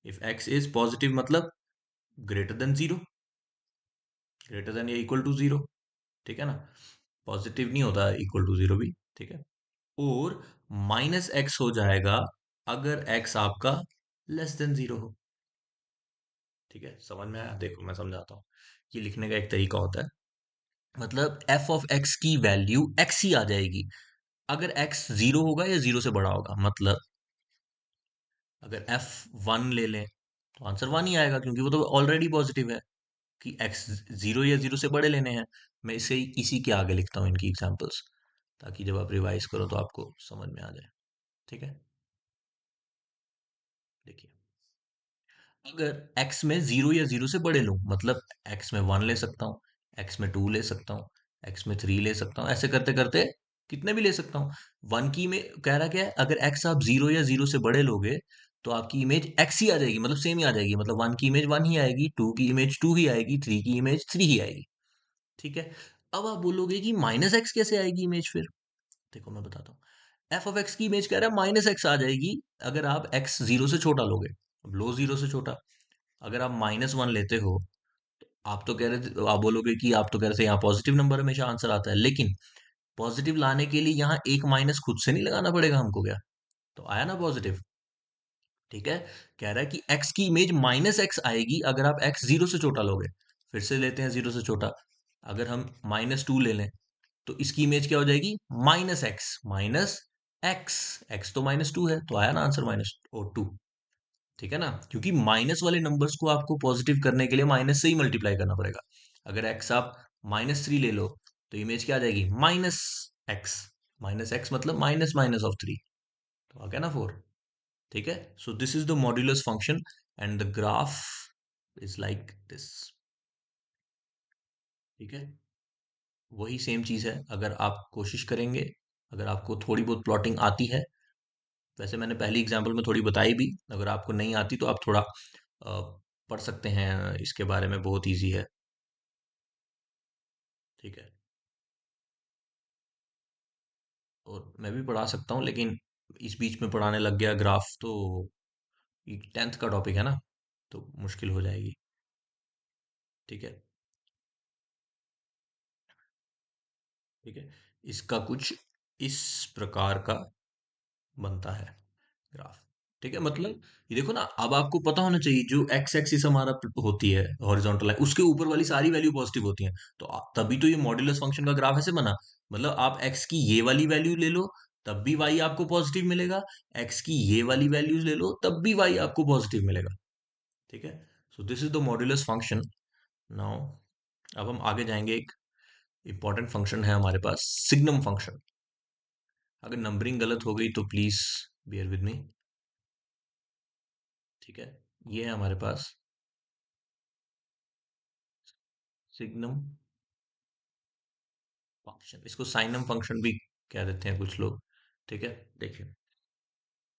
इफ एक्स इज पॉजिटिव मतलब greater than zero, greater than या इक्वल टू जीरो। ठीक है ना, पॉजिटिव नहीं होता इक्वल टू जीरो भी। ठीक है, और माइनस एक्स हो जाएगा अगर एक्स आपका लेस देन जीरो हो। ठीक है, समझ में आया? देखो मैं समझाता हूँ। ये लिखने का एक तरीका होता है, मतलब एफ ऑफ एक्स की वैल्यू एक्स ही आ जाएगी अगर एक्स जीरो होगा या जीरो से बड़ा होगा। मतलब अगर एफ वन ले लें तो आंसर वन ही आएगा, क्योंकि वो तो ऑलरेडी पॉजिटिव है। कि एक्स जीरो या जीरो से बड़े लेने हैं। मैं इसे इसी के आगे लिखता हूँ इनकी एग्जांपल्स, ताकि जब आप रिवाइज करो तो आपको समझ में आ जाए। ठीक है, देखिए, अगर x में जीरो या जीरो से बड़े लूं, मतलब x में वन ले सकता हूँ, x में टू ले सकता हूँ, x में थ्री ले सकता हूँ, ऐसे करते करते कितने भी ले सकता हूँ। वन की में कह रहा क्या है, अगर x आप जीरो या जीरो से बड़े लोगे तो आपकी इमेज x ही आ जाएगी, मतलब सेम ही आ जाएगी। मतलब वन की इमेज वन ही आएगी, टू की इमेज टू ही आएगी, थ्री की इमेज थ्री ही आएगी। ठीक है, अब आप बोलोगे कि माइनस एक्स कैसे आएगी इमेज फिर? देखो मैं बताता हूँ। एफ ऑफ एक्स की इमेज कह रहा है माइनस एक्स आ जाएगी अगर आप एक्स जीरो से छोटा लोगे। अब लो जीरो से छोटा, अगर आप -1 लेते हो, आप तो कह रहे थे, आप बोलोगे कि आप तो कह रहे थे यहाँ पॉजिटिव नंबर हमेशा आंसर आता है, लेकिन पॉजिटिव लाने के लिए यहाँ एक माइनस खुद से नहीं लगाना पड़ेगा हमको क्या? तो आया ना पॉजिटिव। ठीक है, कह रहा है कि x की इमेज -x आएगी अगर आप x जीरो से छोटा लोगे। फिर से लेते हैं जीरो से छोटा, अगर हम -2 ले लें तो इसकी इमेज क्या हो जाएगी? -x माइनस एक्स, एक्स तो -2 है, तो आया ना आंसर -2। ठीक है ना, क्योंकि माइनस वाले नंबर्स को आपको पॉजिटिव करने के लिए माइनस से ही मल्टीप्लाई करना पड़ेगा। अगर एक्स आप -3 ले लो तो इमेज क्या आ जाएगी? एक्स, -x मतलब माइनस माइनस ऑफ थ्री, तो आ गया ना फोर। ठीक है, so this is the modulus function and the graph is like this. ठीक है, वही सेम चीज है। अगर आप कोशिश करेंगे, अगर आपको थोड़ी बहुत प्लॉटिंग आती है, वैसे मैंने पहली एग्जांपल में थोड़ी बताई भी, अगर आपको नहीं आती तो आप थोड़ा पढ़ सकते हैं इसके बारे में, बहुत इजी है। ठीक है, और मैं भी पढ़ा सकता हूँ, लेकिन इस बीच में पढ़ाने लग गया ग्राफ तो, ये 10th का टॉपिक है ना, तो मुश्किल हो जाएगी। ठीक है, ठीक है, इसका कुछ इस प्रकार का बनता है ग्राफ। ठीक है, मतलब ये देखो ना, अब आपको पता होना चाहिए जो एक्स एक्सिस हमारा होती है हॉरिजॉन्टल लाइन, उसके ऊपर वाली सारी वैल्यू पॉजिटिव होती हैं। तो तभी तो ये मॉड्यूलस फंक्शन का ग्राफ ऐसे बना। मतलब आप एक्स की ये वाली वैल्यू ले लो, तब भी y आपको पॉजिटिव मिलेगा। x की ये वाली वैल्यूज ले लो, तब भी y आपको पॉजिटिव मिलेगा। ठीक है। So this is the modulus function. Now अब हम आगे जाएंगे। एक इंपॉर्टेंट फंक्शन है हमारे पास, सिग्नम फंक्शन। अगर नंबरिंग गलत हो गई तो प्लीज बियर विद मी। ठीक है। ये है हमारे पास सिग्नम फंक्शन, इसको साइनम फंक्शन भी कह देते हैं कुछ लोग। ठीक है। देखिए,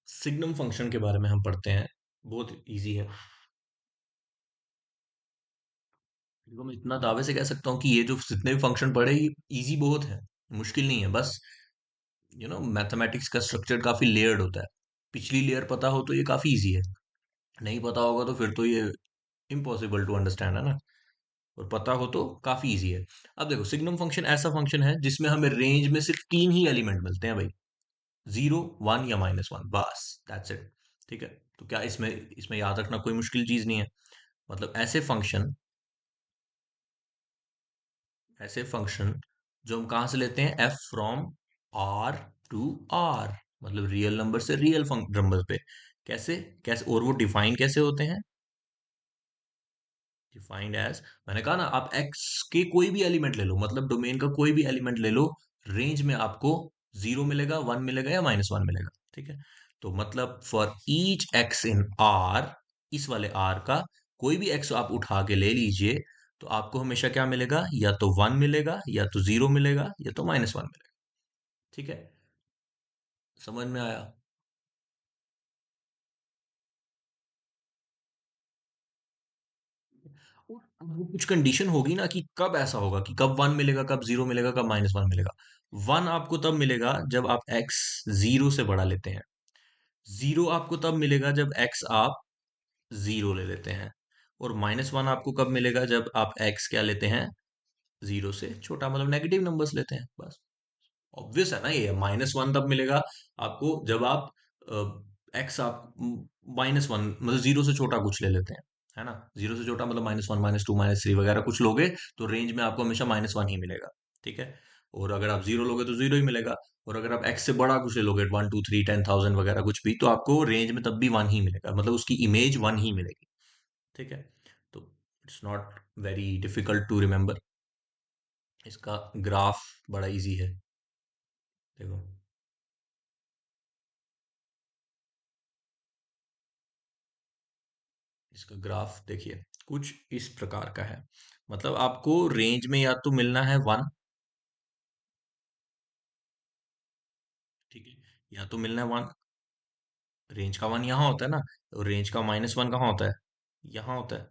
सिग्नम फंक्शन के बारे में हम पढ़ते हैं। बहुत इजी है। देखो, मैं इतना दावे से कह सकता हूँ कि ये जो जितने भी फंक्शन पढ़े, ये इजी बहुत है, मुश्किल नहीं है। बस मैथमेटिक्स का स्ट्रक्चर काफी लेयर्ड होता है। पिछली लेयर पता हो तो ये काफी इजी है, नहीं पता होगा तो फिर तो ये इम्पॉसिबल टू अंडरस्टैंड है ना। और पता हो तो काफी इजी है। अब देखो, सिग्नम फंक्शन ऐसा फंक्शन है जिसमें हमें रेंज में सिर्फ तीन ही एलिमेंट मिलते हैं भाई। 0, 1 या -1, बस दैट्स इट। ठीक है। तो क्या इसमें इसमें याद रखना कोई मुश्किल चीज नहीं है। मतलब ऐसे फंक्शन जो हम कहाँ से लेते हैं, f from R to R, मतलब रियल नंबर से रियल नंबर पे। कैसे कैसे और वो डिफाइन कैसे होते हैं? डिफाइंड एज, मैंने कहा ना, आप एक्स के कोई भी एलिमेंट ले लो, मतलब डोमेन का कोई भी एलिमेंट ले लो, रेंज में आपको 0 मिलेगा, 1 मिलेगा या -1 मिलेगा। ठीक है। तो मतलब for each x in are, इस वाले आर का कोई भी एक्स आप उठा के ले लीजिए, तो आपको हमेशा क्या मिलेगा, या तो 1 मिलेगा, या तो 0 मिलेगा, या तो -1 मिलेगा। ठीक है। समझ में आया? और अब वो कुछ कंडीशन होगी ना कि कब ऐसा होगा, कि कब 1 मिलेगा, कब 0 मिलेगा, कब -1 मिलेगा। 1 आपको तब मिलेगा जब आप x 0 से बड़ा लेते हैं। 0 आपको तब मिलेगा जब x आप 0 ले लेते हैं। और -1 आपको कब मिलेगा, जब आप x क्या लेते हैं, 0 से छोटा, मतलब नेगेटिव नंबर्स लेते हैं, बस। ऑब्वियस है ना, ये -1 तब मिलेगा आपको जब आप एक्स आप -1, मतलब 0 से छोटा कुछ ले लेते हैं, है ना। 0 से छोटा मतलब -1, -2, -3 वगैरह कुछ लोगे, तो रेंज में आपको हमेशा -1 ही मिलेगा। ठीक है। और अगर आप 0 लोगे तो 0 ही मिलेगा। और अगर आप एक्स से बड़ा कुछ ले लोगे, 1, 2, 3, 10,000 वगैरह कुछ भी, तो आपको रेंज में तब भी 1 ही मिलेगा, मतलब उसकी इमेज 1 ही मिलेगी। ठीक है। तो it's not very difficult to remember. इसका ग्राफ बड़ा इजी है। देखो, इसका ग्राफ देखिए, कुछ इस प्रकार का है। मतलब आपको रेंज में या तो मिलना है 1। ठीक है। या तो मिलना है 1, रेंज का 1 यहाँ होता है ना। और रेंज का -1 कहाँ होता है, यहाँ होता है।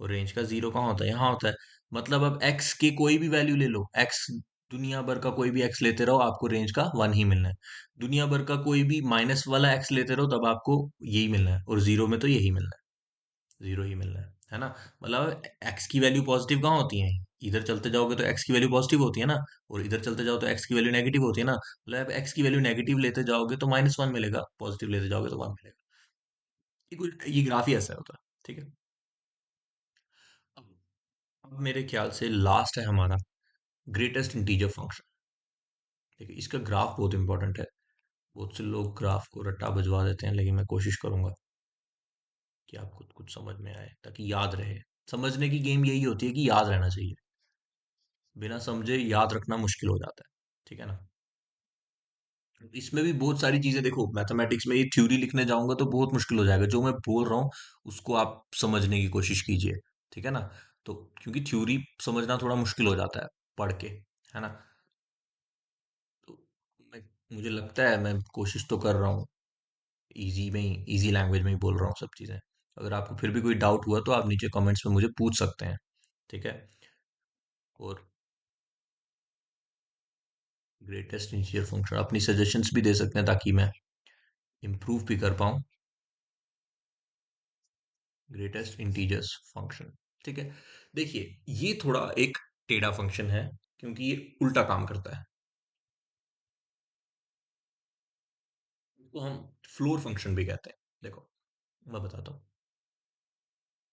और रेंज का 0 कहाँ होता है, यहाँ होता है। मतलब अब x की कोई भी वैल्यू ले लो, x दुनिया भर का कोई भी x लेते रहो, आपको रेंज का 1 ही मिलना है। दुनिया भर का कोई भी माइनस वाला x लेते रहो, तब आपको यही मिलना है। और 0 में तो यही मिलना है, 0 ही मिलना है ना। मतलब x की वैल्यू पॉजिटिव कहाँ होती है, इधर चलते जाओगे तो x की वैल्यू पॉजिटिव होती है ना। और इधर चलते जाओ तो x की वैल्यू नेगेटिव होती है ना। मतलब x की वैल्यू नेगेटिव लेते जाओगे तो -1 मिलेगा, पॉजिटिव लेते जाओगे तो 1 मिलेगा। ये ग्राफ ही ऐसा होता है। ठीक है। अब अब मेरे ख्याल से लास्ट है हमारा ग्रेटेस्ट इंटीजर फंक्शन। देखिए, इसका ग्राफ बहुत इंपॉर्टेंट है। बहुत से लोग ग्राफ को रट्टा बजवा देते हैं, लेकिन मैं कोशिश करूंगा कि आपको कुछ समझ में आए, ताकि याद रहे। समझने की गेम यही होती है कि याद रहना चाहिए। बिना समझे याद रखना मुश्किल हो जाता है। ठीक है ना। इसमें भी बहुत सारी चीजें, देखो मैथमेटिक्स में ये थ्योरी लिखने जाऊंगा तो बहुत मुश्किल हो जाएगा। जो मैं बोल रहा हूँ उसको आप समझने की कोशिश कीजिए। ठीक है ना। तो क्योंकि थ्योरी समझना थोड़ा मुश्किल हो जाता है पढ़ के, है ना। तो मैं मुझे लगता है मैं कोशिश तो कर रहा हूँ, इजी में ही, इजी लैंग्वेज में ही बोल रहा हूँ सब चीजें। अगर आपको फिर भी कोई डाउट हुआ तो आप नीचे कमेंट्स में मुझे पूछ सकते हैं। ठीक है। और ग्रेटेस्ट इंटीजर फंक्शन, अपनी सजेशंस भी दे सकते हैं ताकि मैं इम्प्रूव भी कर पाऊँ। Greatest integers function. ठीक है। देखिए, ये थोड़ा एक टेढ़ा फंक्शन है, क्योंकि ये उल्टा काम करता है। इसको हम फ्लोर फंक्शन भी कहते हैं। देखो, मैं बताता हूँ।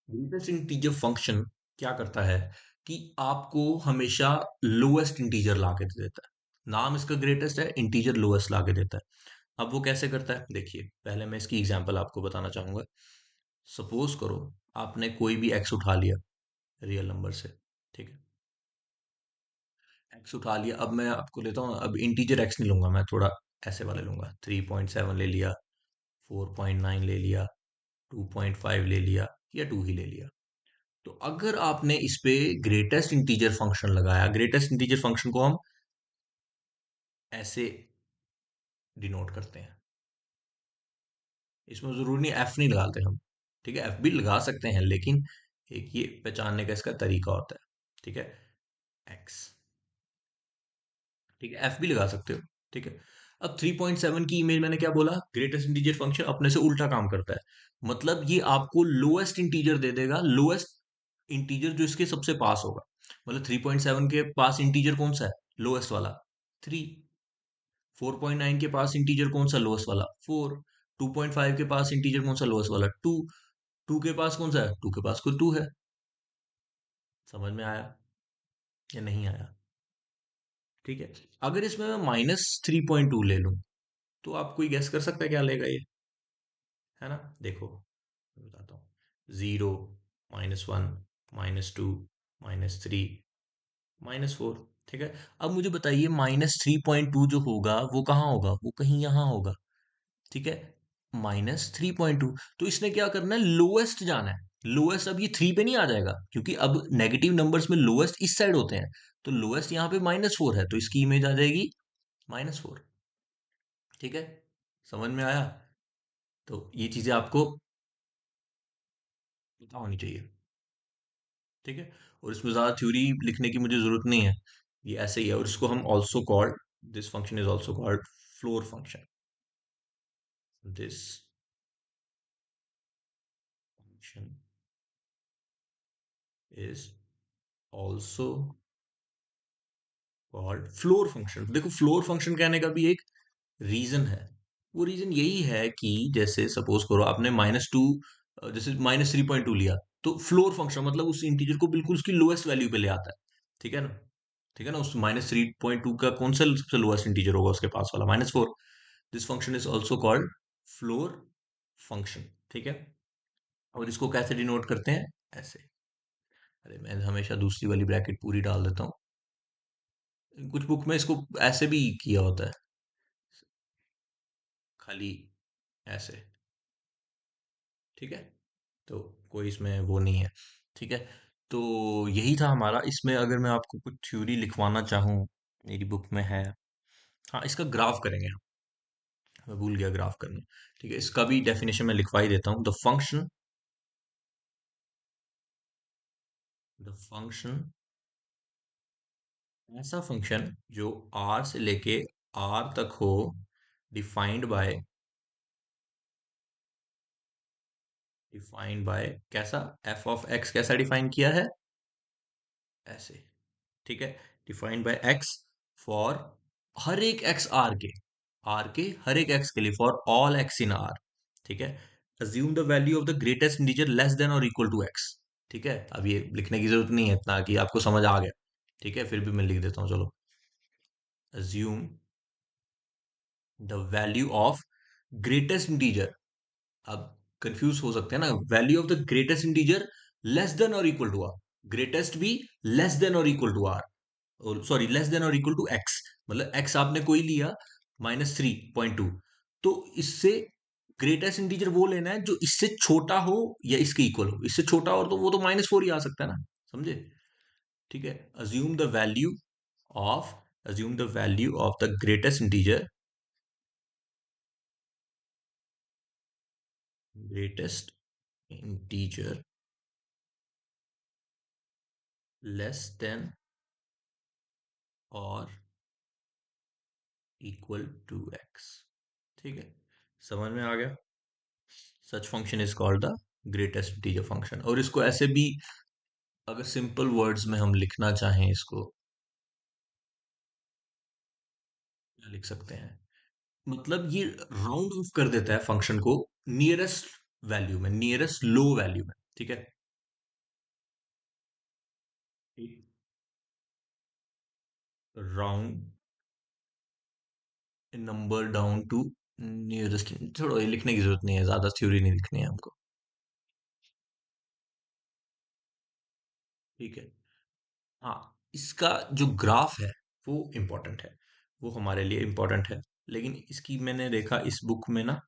ग्रेटेस्ट इंटीजर फंक्शन क्या करता है कि आपको हमेशा लोएस्ट इंटीजर ला के दे देता है। नाम इसका ग्रेटेस्ट है, इंटीजर लोएस्ट लाके देता है। अब वो कैसे करता है देखिए, पहले मैं इसकी एग्जांपल आपको बताना चाहूंगा। सपोज करो आपने कोई भी एक्स उठा लिया रियल नंबर से, ठीक है। एक्स उठा लिया, अब मैं आपको लेता हूँ, अब इंटीजर एक्स नहीं लूंगा मैं, थोड़ा ऐसे वाले लूंगा। 3.7 ले लिया, 4.9 ले लिया, 2.5 ले लिया, या 2 ही ले लिया। तो अगर आपने इस पे ग्रेटेस्ट इंटीजर फंक्शन लगाया, ग्रेटेस्ट इंटीजर फंक्शन को हम ऐसे डिनोट करते हैं। इसमें जरूरी नहीं एफ नहीं लगाते हम, ठीक है। एफ भी लगा सकते हैं, लेकिन एक ये पहचानने का इसका तरीका होता है, ठीक है। एक्स, ठीक है, एफ भी लगा सकते हो, ठीक है। अब 3.7 की इमेज मैंने क्या बोला, ग्रेटेस्ट इंटीजर फंक्शन अपने से उल्टा काम करता है। मतलब ये आपको लोएस्ट इंटीजर दे देगा, लोएस्ट इंटीजर जो इसके सबसे पास होगा। मतलब 3.7 के पास इंटीजर कौन सा है, लोएस्ट वाला, 3। 4.9 के पास इंटीजर कौन सा लोएस्ट वाला, 4। 2.5 के पास इंटीजर कौन सा लोएस्ट वाला, 2। 2 के पास कौन सा है, 2 के पास कोई 2 है। समझ में आया या नहीं आया? ठीक है। अगर इसमें मैं -3.2 ले लूं, तो आप कोई गेस कर सकता है क्या लेगा ये, है ना? देखो मैं बताता हूँ। 0, -1, -2, -3, -4, ठीक है। अब मुझे बताइए -3.2 जो होगा वो कहाँ होगा, वो कहीं यहाँ होगा, ठीक है। -3.2, तो इसने क्या करना है, लोएस्ट जाना है। लोएस्ट अब ये 3 पे नहीं आ जाएगा, क्योंकि अब नेगेटिव नंबर्स में लोएस्ट इस साइड होते हैं। तो लोएस्ट यहाँ पे -4 है, तो इसकी इमेज आ जाएगी -4, ठीक है। समझ में आया? तो ये चीजें आपको पता होनी चाहिए, ठीक है। और इसमें ज्यादा थ्योरी लिखने की मुझे जरूरत नहीं है, ये ऐसे ही है। और इसको हम also called, this function is also called floor function. This function is also called floor function. देखो फ्लोर फंक्शन कहने का भी एक रीजन है। वो रीजन यही है कि जैसे सपोज करो आपने -2, जैसे -3.2 लिया, तो फ्लोर फंक्शन मतलब उस इंटीजर को बिल्कुल उसकी लोएस्ट वैल्यू पे ले आता है, ठीक है ना? ठीक है ना, उस -3.2 का कौन सा सबसे लोएस्ट इंटीजर होगा उसके पास वाला, -4। This function is also called floor function, ठीक है। और इसको कैसे डिनोट करते हैं, ऐसे। अरे मैं हमेशा दूसरी वाली ब्रैकेट पूरी डाल देता हूँ, कुछ बुक में इसको ऐसे भी किया होता है, खाली ऐसे, ठीक है। तो कोई इसमें वो नहीं है, ठीक है। तो यही था हमारा। इसमें अगर मैं आपको कुछ थ्योरी लिखवाना चाहूँ, मेरी बुक में है। हाँ, इसका ग्राफ करेंगे हम, मैं भूल गया ग्राफ करना, ठीक है। इसका भी डेफिनेशन मैं लिखवा ही देता हूँ। द फंक्शन ऐसा फंक्शन जो आर से लेके आर तक हो, डिफाइंड बाय, कैसा, एफ ऑफ एक्स कैसा डिफाइन किया है, ऐसे, ठीक है। Defined by x for her एक एक्स आर के हर एक एक्स के लिए, for all x in R, ठीक है। Assume the value of the greatest integer less than और इक्वल टू एक्स, ठीक है। अब ये लिखने की जरूरत नहीं है इतना, कि आपको समझ आ गया, ठीक है। फिर भी मैं लिख देता हूँ, चलो। Assume the value of greatest integer, अब कंफ्यूज हो सकते हैं ना, value of the greatest integer less than और इक्वल टू आर, ग्रेटेस्ट भी लेस देन और equal to R, sorry less than और इक्वल टू एक्स। मतलब एक्स आपने कोई लिया -3.2, तो इससे ग्रेटेस्ट इंटीजर वो लेना है जो इससे छोटा हो या इसके इक्वल हो। इससे छोटा हो तो वो तो -4 ही आ सकता है ना, समझे? ठीक है। Assume the value of assume the value of the greatest integer less than और इक्वल टू एक्स, ठीक है। समझ में आ गया? सच function is called the greatest integer function. और इसको ऐसे भी, अगर सिंपल वर्ड्स में हम लिखना चाहें इसको, क्या लिख सकते हैं? मतलब ये राउंड ऑफ कर देता है फंक्शन को नियरेस्ट वैल्यू में, नियरेस्ट लो वैल्यू में, ठीक है। Round number down to nearest, छोड़ो ये लिखने की जरूरत नहीं है, ज्यादा थ्योरी नहीं लिखनी है हमको। ठीक है। हाँ, इसका जो ग्राफ है वो इम्पोर्टेंट है, वो हमारे लिए इम्पोर्टेंट है। लेकिन इसकी मैंने देखा इस बुक में ना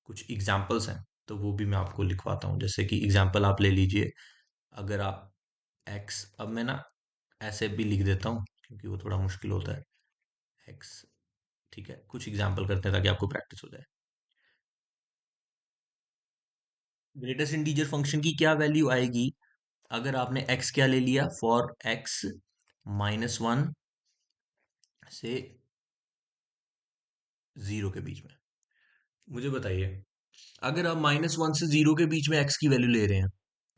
कुछ एग्जाम्पल्स हैं, तो वो भी मैं आपको लिखवाता हूँ। जैसे कि एग्जाम्पल आप ले लीजिए, अगर आप एक्स, अब मैं ना ऐसे भी लिख देता हूँ क्योंकि वो थोड़ा मुश्किल होता है। एक्स, ठीक है, कुछ एग्जाम्पल करते हैं ताकि आपको प्रैक्टिस हो जाए। ग्रेटेस्ट इंटीजर फंक्शन की क्या वैल्यू आएगी अगर आपने एक्स क्या ले लिया, फॉर एक्स -1 से 0 के बीच में। मुझे बताइए, अगर आप -1 से 0 के बीच में एक्स की वैल्यू ले रहे हैं,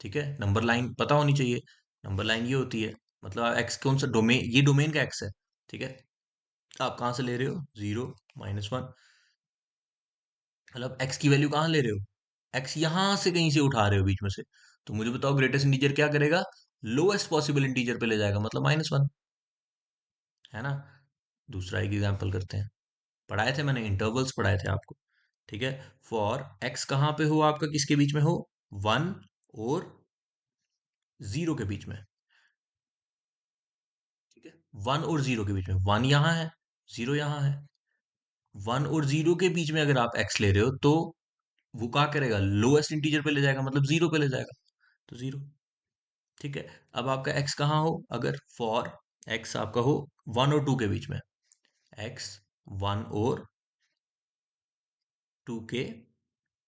ठीक है, नंबर लाइन पता होनी चाहिए। नंबर लाइन ये होती है, मतलब आप एक्स कौन सा डोमेन, ये डोमेन का एक्स है, ठीक है। आप कहाँ से ले रहे हो, 0 -1, मतलब एक्स की वैल्यू कहाँ ले रहे हो, एक्स यहां से कहीं से उठा रहे हो बीच में से। तो मुझे बताओ ग्रेटेस्ट इंटीजर क्या करेगा, लोएस्ट पॉसिबल इंटीजर पे ले जाएगा, मतलब -1, है ना। दूसरा एक एग्जाम्पल करते हैं, पढ़ाए थे मैंने, इंटरवल्स पढ़ाए थे आपको, ठीक है। फॉर एक्स कहाँ पे हो आपका, किसके बीच में हो, 1 और 0 के बीच में, ठीक है। 1 और 0 के बीच में, 1 यहाँ है, 0 यहाँ है। 1 और 0 के बीच में अगर आप एक्स ले रहे हो तो वो क्या करेगा, लोएस्ट इंटीजर पे ले जाएगा, मतलब 0 पे ले जाएगा, तो 0, ठीक है। अब आपका एक्स कहाँ हो, अगर फॉर एक्स आपका हो 1 और 2 के बीच में, एक्स 1 और 2 के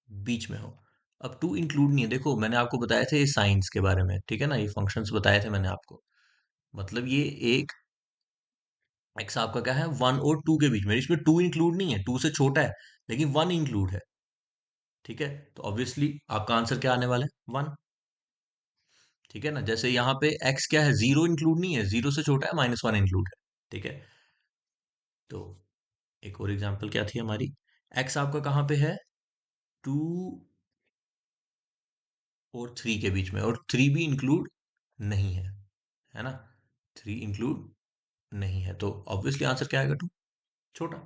बीच में हो। अब 2 इंक्लूड नहीं है, देखो मैंने आपको बताया था ये साइंस के बारे में, ठीक है ना, ये फंक्शंस बताए थे मैंने आपको। मतलब ये एक एक्स आपका क्या है, 1 और 2 के बीच में, इसमें 2 इंक्लूड नहीं है, 2 से छोटा है, लेकिन 1 इंक्लूड है, ठीक है। तो ऑब्वियसली आपका आंसर क्या आने वाला है, 1, ठीक है ना। जैसे यहाँ पे एक्स क्या है, 0 इंक्लूड नहीं है, 0 से छोटा है, -1 इंक्लूड है, ठीक है। तो एक और एग्जांपल क्या थी हमारी, एक्स आपका कहाँ पे है, 2 और 3 के बीच में, और 3 भी इंक्लूड नहीं है ना, 3 इंक्लूड नहीं है, तो ऑब्वियसली आंसर क्या आएगा, 2, छोटा,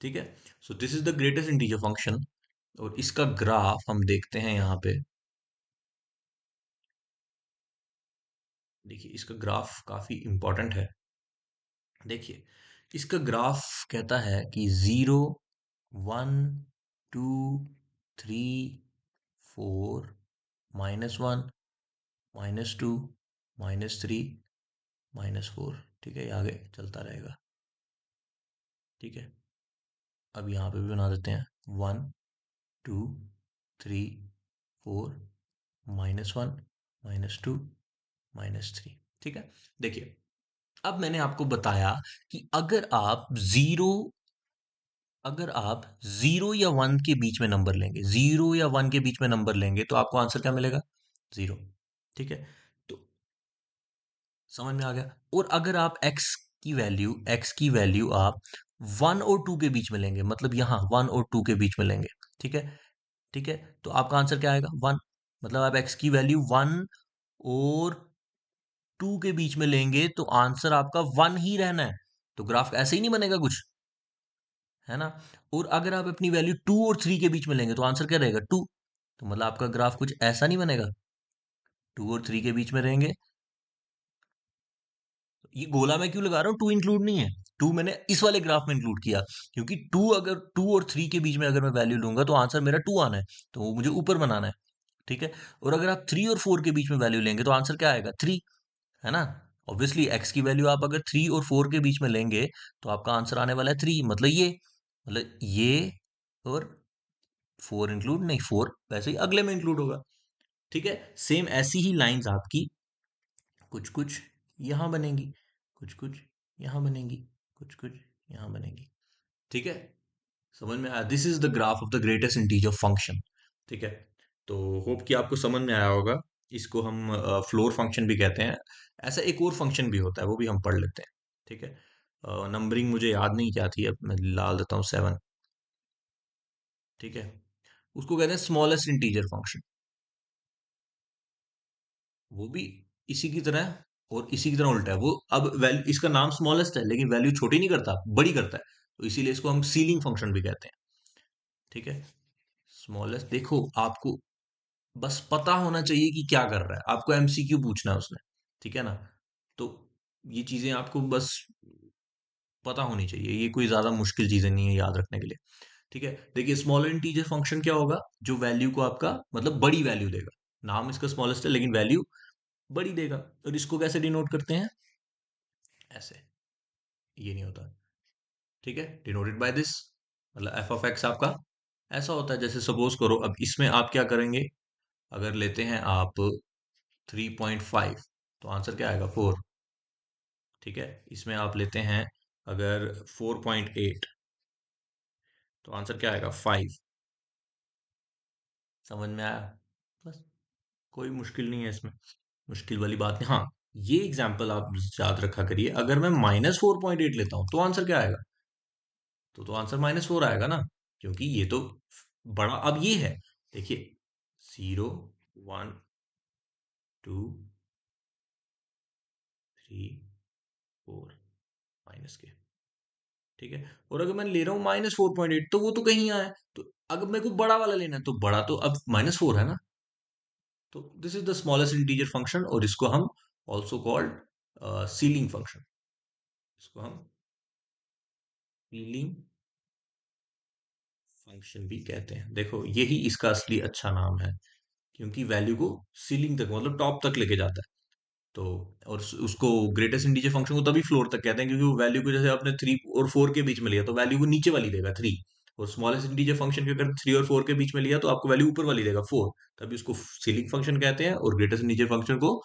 ठीक है। So this is the greatest integer function, और इसका ग्राफ हम देखते हैं यहाँ पे। देखिए इसका ग्राफ काफी इंपॉर्टेंट है। देखिए इसका ग्राफ कहता है कि 0, 1, 2, 3, 4, -1, -2, -3, -4, ठीक है, ये आगे चलता रहेगा, ठीक है। अब यहाँ पे भी बना देते हैं, 1, 2, 3, 4, -1, -2, -3, ठीक है। देखिए अब मैंने आपको बताया कि अगर आप 0 या 1 के बीच में नंबर लेंगे, 0 या 1 के बीच में नंबर लेंगे तो आपको आंसर क्या मिलेगा, 0, ठीक है। तो समझ में आ गया। और अगर आप x की वैल्यू आप 1 और 2 के बीच में लेंगे, मतलब यहां 1 और 2 के बीच में लेंगे, ठीक है, ठीक है, तो आपका आंसर क्या आएगा, 1, मतलब आप x की वैल्यू 1 और 2 के बीच में लेंगे तो आंसर आपका 1 ही रहना है, तो ग्राफ ऐसे ही नहीं बनेगा कुछ, है ना। और अगर आप अपनी वैल्यू 2 और 3 के बीच में लेंगे तो आंसर क्या रहेगा, 2, तो मतलब आपका ग्राफ कुछ ऐसा नहीं बनेगा, 2 और 3 के बीच में रहेंगे। ये गोला मैं क्यों लगा रहा हूँ, 2 इंक्लूड नहीं है, 2 मैंने इस वाले ग्राफ में इंक्लूड किया, क्योंकि 2 और 3 के बीच में अगर मैं वैल्यू लूंगा तो आंसर मेरा 2 आना है, तो वो मुझे ऊपर बनाना है, ठीक है। और अगर आप 3 और 4 के बीच में वैल्यू लेंगे तो आंसर क्या आएगा, 3, है ना। ऑब्वियसली एक्स की वैल्यू आप अगर 3 और 4 के बीच में लेंगे तो आपका आंसर आने वाला है 3, मतलब ये और 4 इंक्लूड नहीं, 4 वैसे ही अगले में इंक्लूड होगा, ठीक है। सेम ऐसी ही लाइंस आपकी कुछ कुछ यहां बनेंगी, कुछ कुछ यहां बनेंगी, कुछ कुछ यहां बनेंगी, ठीक है। समझ में आया, this is the graph of the greatest integer function, ठीक है। तो होप कि आपको समझ में आया होगा। इसको हम फ्लोर फंक्शन भी कहते हैं। ऐसा एक और फंक्शन भी होता है, वो भी हम पढ़ लेते हैं, ठीक है। नंबरिंग मुझे याद नहीं क्या थी, अब मैं डाल देता हूँ 7, ठीक है। उसको कहते हैं स्मॉलेस्ट इंटीजर फंक्शन, वो भी इसी की तरह है और इसी की तरह उल्टा है वो। अब वैल्यू, इसका नाम स्मॉलेस्ट है लेकिन वैल्यू छोटी नहीं करता, बड़ी करता है। तो इसीलिए इसको हम सीलिंग फंक्शन भी कहते हैं। ठीक है, स्मॉलेस्ट, देखो आपको बस पता होना चाहिए कि क्या कर रहा है, आपको एमसीक्यू पूछना है उसने, ठीक है ना। तो ये चीजें आपको बस पता होनी चाहिए, ये कोई ज्यादा मुश्किल चीजें नहीं है याद रखने के लिए। ठीक है, देखिए स्मॉल इंटीजर फंक्शन क्या होगा, जो वैल्यू को आपका मतलब बड़ी वैल्यू देगा। नाम इसका स्मॉलेस्ट है लेकिन वैल्यू बड़ी देगा। और इसको कैसे डिनोट करते हैं, ऐसे, ये नहीं होता। ठीक है, डिनोटेड बाय दिस, मतलब एफ ऑफ एक्स आपका ऐसा होता है। जैसे सपोज करो, अब इसमें आप क्या करेंगे, अगर लेते हैं आप 3.5, तो आंसर क्या आएगा, 4। ठीक है, इसमें आप लेते हैं अगर 4.8, तो आंसर क्या आएगा, 5। समझ में आया, बस, कोई मुश्किल नहीं है इसमें, मुश्किल वाली बात नहीं। हाँ, ये एग्जाम्पल आप याद रखा करिए, अगर मैं -4.8 लेता हूं तो आंसर क्या आएगा, तो आंसर -4 आएगा ना, क्योंकि ये तो बड़ा, अब ये है, देखिए 0, 1, 2, 3, 4 माइनस के। ठीक है, और अगर मैं ले रहा हूँ -4.8, तो वो तो कहीं आया, तो अगर मेरे को बड़ा वाला लेना है, तो बड़ा तो अब -4 है ना। तो this is the smallest integer function, और इसको हम ऑल्सो कॉल्ड सीलिंग फंक्शन, इसको हम सीलिंग फंक्शन भी कहते हैं। देखो यही इसका असली अच्छा नाम है, क्योंकि वैल्यू को सीलिंग तक मतलब टॉप तक लेके जाता है। तो और उसको ग्रेटेस्ट इंटीजर फंक्शन को तभी फ्लोर तक कहते हैं, क्योंकि वो वैल्यू को जैसे आपने 3 और 4 के बीच में लिया तो वैल्यू को नीचे वाली देगा 3, और स्मॉलेस्ट इंटीजर फंक्शन के अगर 3 और 4 के बीच में लिया तो आपको वैल्यू ऊपर वाली देगा 4। तभी उसको सीलिंग फंक्शन कहते हैं, और ग्रेटेस्ट इंटीजर फंक्शन को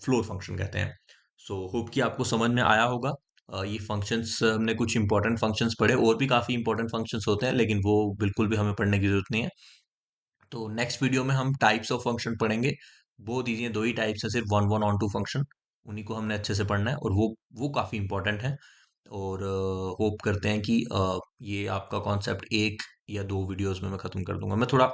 फ्लोर फंक्शन कहते हैं। सो होप कि आपको समझ में आया होगा। ये फंक्शंस हमने कुछ इंपॉर्टेंट फंक्शंस पढ़े, और भी काफी इंपॉर्टेंट फंक्शंस होते हैं, लेकिन वो बिल्कुल भी हमें पढ़ने की जरूरत नहीं है। तो नेक्स्ट वीडियो में हम टाइप्स ऑफ फंक्शन पढ़ेंगे। बहुत ईजी है, दो ही टाइप्स है सिर्फ, one one onto function, उन्हीं को हमने अच्छे से पढ़ना है, और वो काफी इंपॉर्टेंट है। और होप करते हैं कि ये आपका कॉन्सेप्ट 1 या 2 वीडियोस में मैं खत्म कर दूंगा। मैं थोड़ा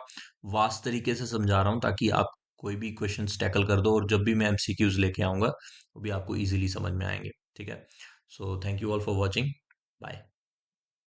वास्ट तरीके से समझा रहा हूँ, ताकि आप कोई भी क्वेश्चंस टैकल कर दो, और जब भी मैं एमसीक्यूज लेके आऊंगा वो भी आपको इजीली समझ में आएंगे। ठीक है, so thank you all for watching, bye.